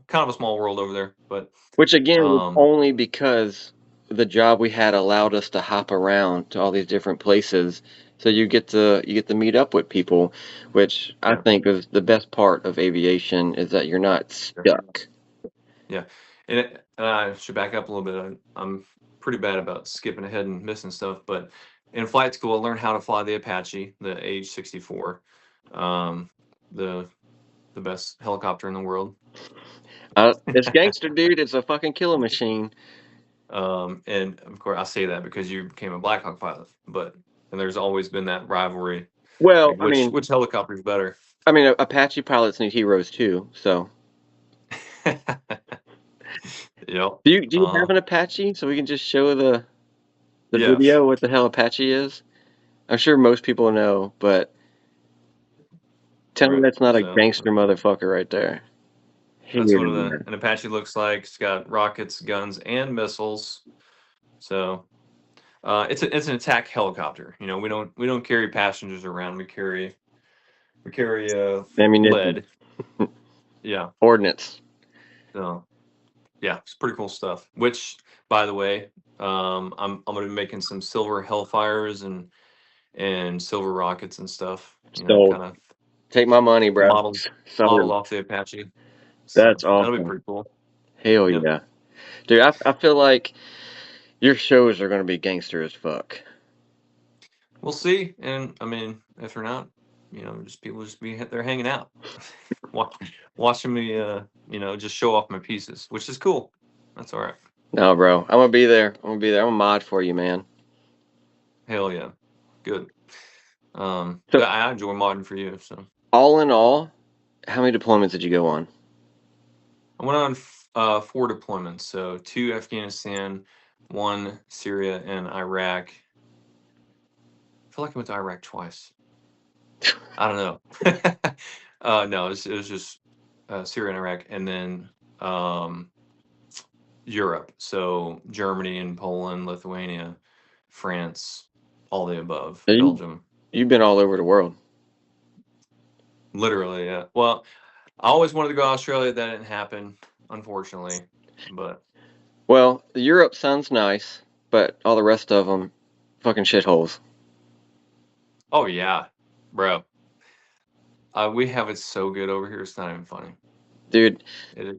Speaker 2: kind of a small world over there. But
Speaker 1: Which again was
Speaker 2: um,
Speaker 1: only because the job we had allowed us to hop around to all these different places. So you get to meet up with people, which I
Speaker 2: yeah,
Speaker 1: think is the best part of aviation is that you're not
Speaker 2: yeah,
Speaker 1: stuck.
Speaker 2: yeah. And I should back up a little bit. I'm pretty bad about skipping ahead and missing stuff, but in flight school, I learned how to fly the Apache, the AH-64, um, the the best helicopter in the world.
Speaker 1: It's gangster, dude. It's a fucking killer machine.
Speaker 2: And of course, I say that because you became a Black Hawk pilot, but and there's always been that rivalry,
Speaker 1: Well,
Speaker 2: like which helicopter is better.
Speaker 1: Apache pilots need heroes too. So,
Speaker 2: Yep.
Speaker 1: do you have an Apache so we can just show the
Speaker 2: Yes.
Speaker 1: video what the hell Apache is? I'm sure most people know, but tell me
Speaker 2: Right.
Speaker 1: that's not a
Speaker 2: So
Speaker 1: gangster motherfucker right there. Hell
Speaker 2: that's what
Speaker 1: yeah.
Speaker 2: an Apache looks like. It's got rockets, guns, and missiles. So it's an attack helicopter. You know, we don't carry passengers around. We carry
Speaker 1: Ammunition,
Speaker 2: lead. Yeah.
Speaker 1: ordnance.
Speaker 2: So yeah, it's pretty cool stuff. Which, by the way, I'm gonna be making some silver Hellfires and silver rockets and stuff. You know,
Speaker 1: So
Speaker 2: kind of
Speaker 1: take my money, bro.
Speaker 2: modeled
Speaker 1: So
Speaker 2: modeled off the Apache. So
Speaker 1: that's
Speaker 2: that'll be
Speaker 1: awesome.
Speaker 2: pretty cool.
Speaker 1: Hell
Speaker 2: Yep.
Speaker 1: yeah, dude. I feel like your shows are gonna be gangster as fuck.
Speaker 2: We'll see. And I mean, if they're not, just people just be they're hanging out, Wa- watching me, just show off my pieces, which is cool. That's all right.
Speaker 1: No, bro. I'm gonna be there. I'm gonna be there. I'm a mod for you, man.
Speaker 2: Hell yeah, good.
Speaker 1: So
Speaker 2: I enjoy modding for you. So
Speaker 1: all in all, how many deployments did you go on?
Speaker 2: I went on 4 deployments. So 2 Afghanistan, 1 Syria, and Iraq. I feel like I went to Iraq twice. I don't know. No, it was just Syria and Iraq, and then Europe. So Germany and Poland, Lithuania, France, all the above,
Speaker 1: So
Speaker 2: Belgium.
Speaker 1: you've been all over the world.
Speaker 2: Literally, yeah. Well, I always wanted to go to Australia. That didn't happen, unfortunately. But
Speaker 1: Well, Europe sounds nice, but all the rest of them, fucking shitholes,
Speaker 2: oh yeah, bro, we have it so good over here. It's not even funny.
Speaker 1: dude.
Speaker 2: It is.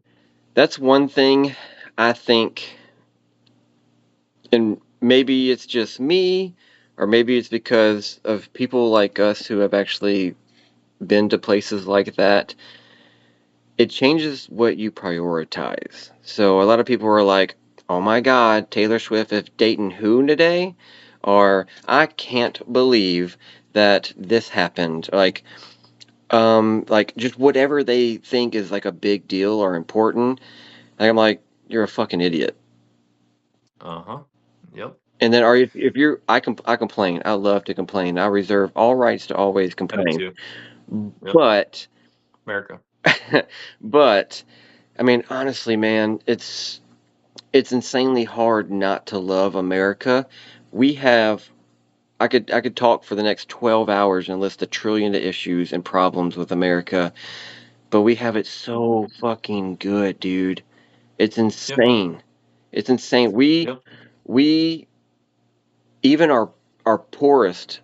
Speaker 1: That's one thing I think, and maybe it's just me, or maybe it's because of people like us who have actually been to places like that. It changes what you prioritize. So a lot of people are like, "Oh my God, Taylor Swift is dating who today?" Or "I can't believe that this happened." Like just whatever they think is like a big deal or important. Like, I'm like, "You're a fucking idiot."
Speaker 2: Uh-huh. Yep.
Speaker 1: And then are you if you're I complain. I love to complain. I reserve all rights to always
Speaker 2: I do
Speaker 1: complain.
Speaker 2: too. Yep.
Speaker 1: But
Speaker 2: America.
Speaker 1: but I mean honestly, man, it's insanely hard not to love America. We have I could talk for the next 12 hours and list a trillion of issues and problems with America, but we have it so fucking good, dude. It's
Speaker 2: Yep.
Speaker 1: insane. It's insane.
Speaker 2: Yep.
Speaker 1: We even our poorest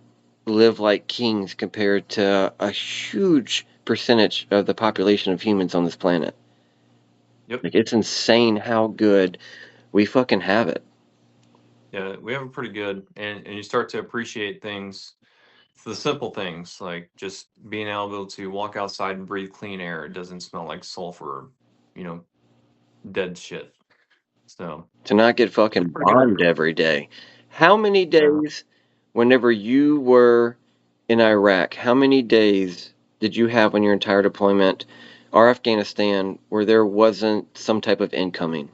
Speaker 1: live like kings compared to a huge percentage of the population of humans on this planet.
Speaker 2: Yep.
Speaker 1: Like it's insane how good we fucking have it.
Speaker 2: Yeah, we have it pretty good, and you start to appreciate things, the simple things like just being able to walk outside and breathe clean air. It doesn't smell like sulfur, you know, dead shit. So
Speaker 1: To not get
Speaker 2: it's
Speaker 1: fucking
Speaker 2: pretty good over
Speaker 1: bombed
Speaker 2: here.
Speaker 1: every day. How many
Speaker 2: Uh,
Speaker 1: days, whenever you were in Iraq, how many days did you have on your entire deployment or Afghanistan where there wasn't some type of incoming?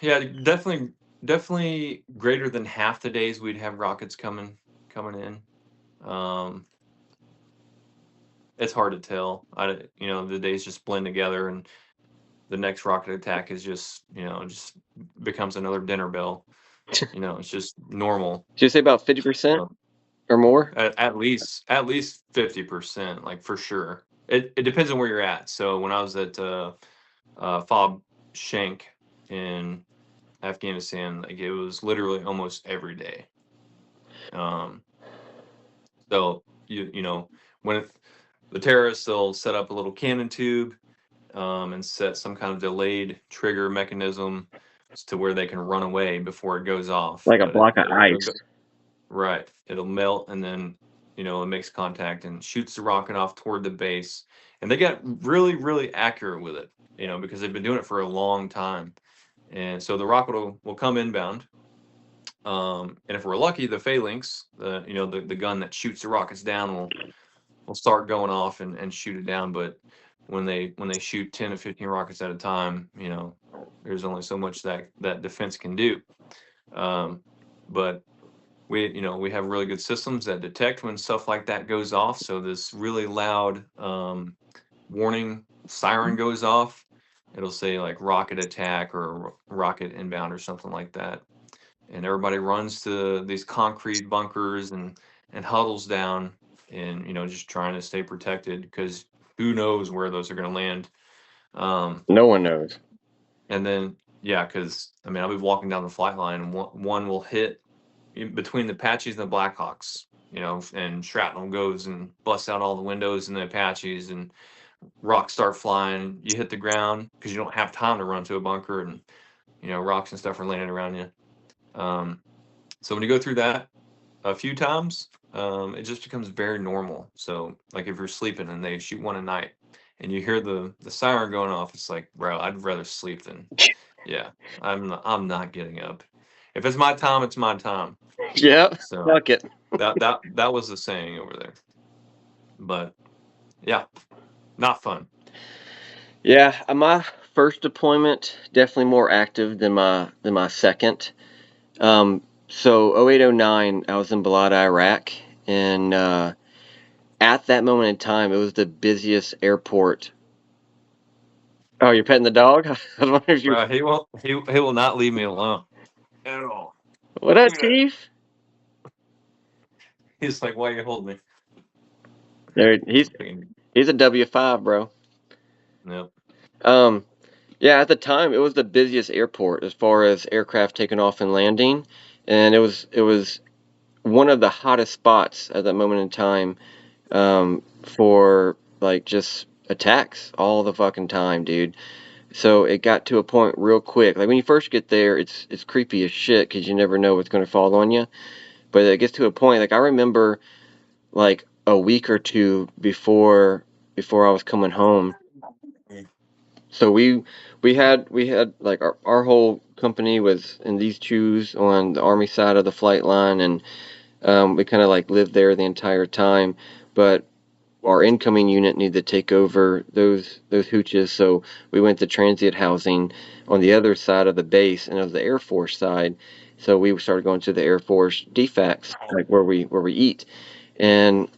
Speaker 2: yeah, definitely greater than half the days we'd have rockets coming in. It's hard to tell. The days just blend together, and the next rocket attack is just becomes another dinner bell. It's just normal.
Speaker 1: Did you say about 50%
Speaker 2: Um,
Speaker 1: or more?
Speaker 2: at least 50%, like for sure. It depends on where you're at. So when I was at Fob Shank in Afghanistan, like it was literally almost every day. Um, so when the terrorists, they'll set up a little cannon tube, and set some kind of delayed trigger mechanism to where they can run away before it goes off.
Speaker 3: Like a
Speaker 2: But
Speaker 3: block of
Speaker 2: it'll
Speaker 3: ice.
Speaker 2: go right. It'll melt, and then it makes contact and shoots the rocket off toward the base. And they got really, really accurate with it, because they've been doing it for a long time. And so the rocket will come inbound. And if we're lucky, the phalanx, the gun that shoots the rockets down, will start going off and shoot it down. But when they shoot 10 to 15 rockets at a time, there's only so much that defense can do. But we have really good systems that detect when stuff like that goes off. So this really loud warning siren goes off. It'll say like rocket attack or rocket inbound or something like that. And everybody runs to these concrete bunkers and huddles down and just trying to stay protected because who knows where those are going to land.
Speaker 3: No one knows.
Speaker 2: And then yeah, because I'll be walking down the flight line and one will hit between the Apaches and the Blackhawks, and shrapnel goes and busts out all the windows in the Apaches, and rocks start flying. You hit the ground because you don't have time to run to a bunker, and rocks and stuff are landing around you. So when you go through that a few times, it just becomes very normal. So like if you're sleeping and they shoot one at night, and you hear the siren going off, it's like, bro, I'd rather sleep than, yeah, I'm not getting up. If it's my time, it's my time.
Speaker 3: Yeah,
Speaker 2: So
Speaker 3: fuck it.
Speaker 2: that was the saying over there. But yeah, not fun.
Speaker 3: Yeah, my first deployment definitely more active than my second. So 0809, I was in Balad, Iraq, and at that moment in time, it was the busiest airport. Oh, you're petting the dog? I was wondering if you.
Speaker 2: Bro, he will not leave me alone at all.
Speaker 3: What up,
Speaker 2: Look at that.
Speaker 3: Chief?
Speaker 2: He's like, why you hold me?
Speaker 3: There, he's a W5, bro.
Speaker 2: Yep.
Speaker 3: Um, yeah, at the time, it was the busiest airport as far as aircraft taking off and landing, and it was one of the hottest spots at that moment in time, for like just attacks all the fucking time, dude. So it got to a point real quick. Like when you first get there, it's creepy as shit because you never know what's going to fall on you. But it gets to a point. Like I remember, like a week or two before I was coming home. So we had like our whole company was in these shoes on the army side of the flight line, and we kind of like lived there the entire time. But our incoming unit needed to take over those hooches, so we went to transient housing on the other side of the base, and it was the Air Force side. So we started going to the Air Force defects, like where we eat, and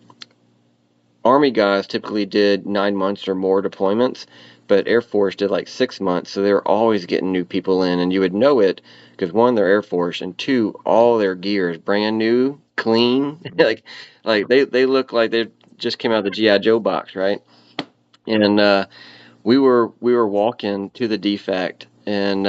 Speaker 3: Army guys typically did 9 months or more deployments, but Air Force did like 6 months, so they were always getting new people in, and you would know it because one, they're Air Force, and two, all their gear is brand new, clean, like they look like they just came out of the GI Joe box, right? And we were walking to the defect, and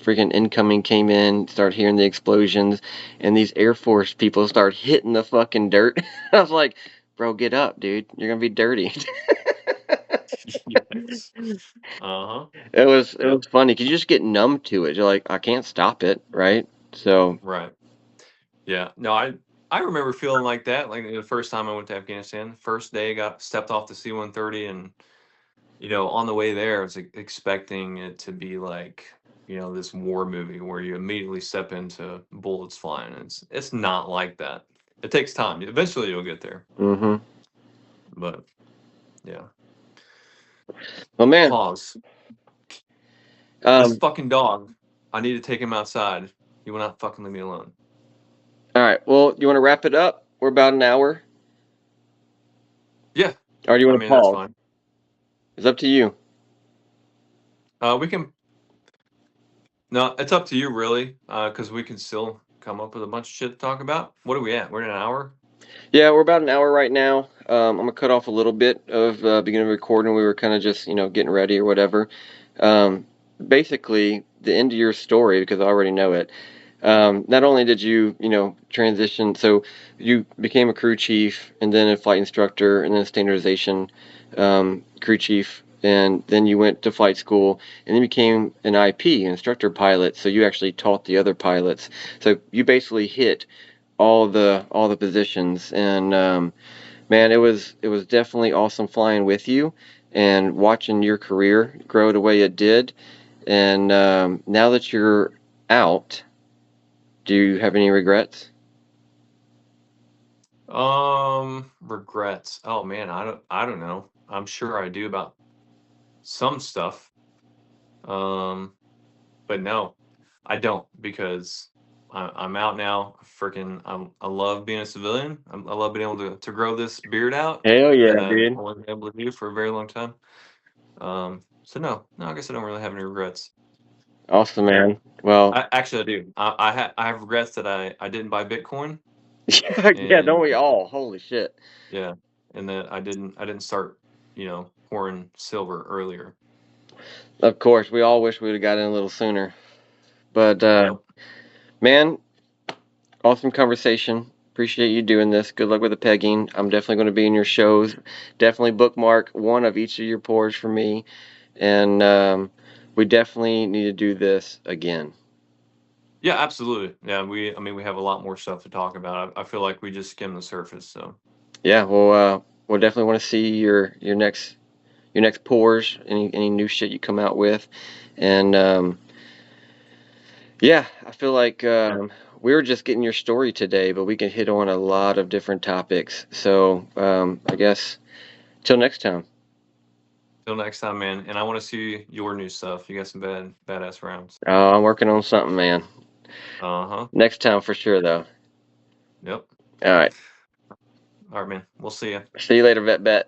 Speaker 3: freaking incoming came in, started hearing the explosions, and these Air Force people start hitting the fucking dirt. I was like, bro, get up, dude. You're gonna be dirty.
Speaker 2: Yes. Uh-huh.
Speaker 3: It was
Speaker 2: Yep.
Speaker 3: funny because you just get numb to it. You're like, I can't stop it, right? So,
Speaker 2: Right. Yeah. No, I remember feeling like that. Like the first time I went to Afghanistan, first day got stepped off the C-130, and on the way there, I was expecting it to be like, this war movie where you immediately step into bullets flying. It's not like that. It takes time. Eventually you'll get there.
Speaker 3: mm-hmm.
Speaker 2: But yeah.
Speaker 3: Well, man,
Speaker 2: Pause. This
Speaker 3: um,
Speaker 2: fucking dog. I need to take him outside. He will not fucking leave me alone.
Speaker 3: all right. Well, you want to wrap it up? We're about an hour,
Speaker 2: Yeah.
Speaker 3: or do you
Speaker 2: I
Speaker 3: want to
Speaker 2: mean, that's
Speaker 3: pause?
Speaker 2: fine.
Speaker 3: It's up to you.
Speaker 2: We can. No, it's up to you, really, because we can still come up with a bunch of shit to talk about. What are we at? We're in an hour.
Speaker 3: Yeah, we're about an hour right now. I'm gonna cut off a little bit of beginning of recording. We were kind of just getting ready or whatever. Basically, the end of your story, because I already know it. Not only did you transition, so you became a crew chief and then a flight instructor and then a standardization crew chief and then you went to flight school, and then became an IP, an instructor pilot. So you actually taught the other pilots. So you basically hit all the positions, and man, it was definitely awesome flying with you and watching your career grow the way it did. And now that you're out, do you have any regrets?
Speaker 2: Regrets. Oh man, I don't know. I'm sure I do about some stuff. But no, I don't because I'm out now. Freaking, I love being a civilian. I love being able to grow this beard out
Speaker 3: Hell
Speaker 2: that
Speaker 3: yeah,
Speaker 2: I
Speaker 3: dude.
Speaker 2: wasn't able to do for a very long time. So no, I guess I don't really have any regrets.
Speaker 3: Awesome, man. Well,
Speaker 2: Actually, I do. I have regrets that I didn't buy Bitcoin
Speaker 3: yeah, don't
Speaker 2: and
Speaker 3: we all? Holy shit.
Speaker 2: yeah, and that I didn't start pouring silver earlier.
Speaker 3: Of course, we all wish we would have got in a little sooner. But
Speaker 2: Yep.
Speaker 3: man, awesome conversation. Appreciate you doing this. Good luck with the pegging. I'm definitely going to be in your shows. Definitely bookmark one of each of your pours for me. And we definitely need to do this again.
Speaker 2: Yeah, absolutely. Yeah, we have a lot more stuff to talk about. I feel like we just skimmed the surface. So
Speaker 3: Yeah, we'll definitely want to see your next pours, any new shit you come out with. And yeah, I feel like we were just getting your story today, but we can hit on a lot of different topics. So I guess till next time.
Speaker 2: till next time, man. And I want to see your new stuff. You got some badass rounds.
Speaker 3: I'm working on something, man.
Speaker 2: Uh-huh.
Speaker 3: Next time for sure, though.
Speaker 2: Yep.
Speaker 3: All right.
Speaker 2: All right, man. We'll see you.
Speaker 3: See you later, VetBet.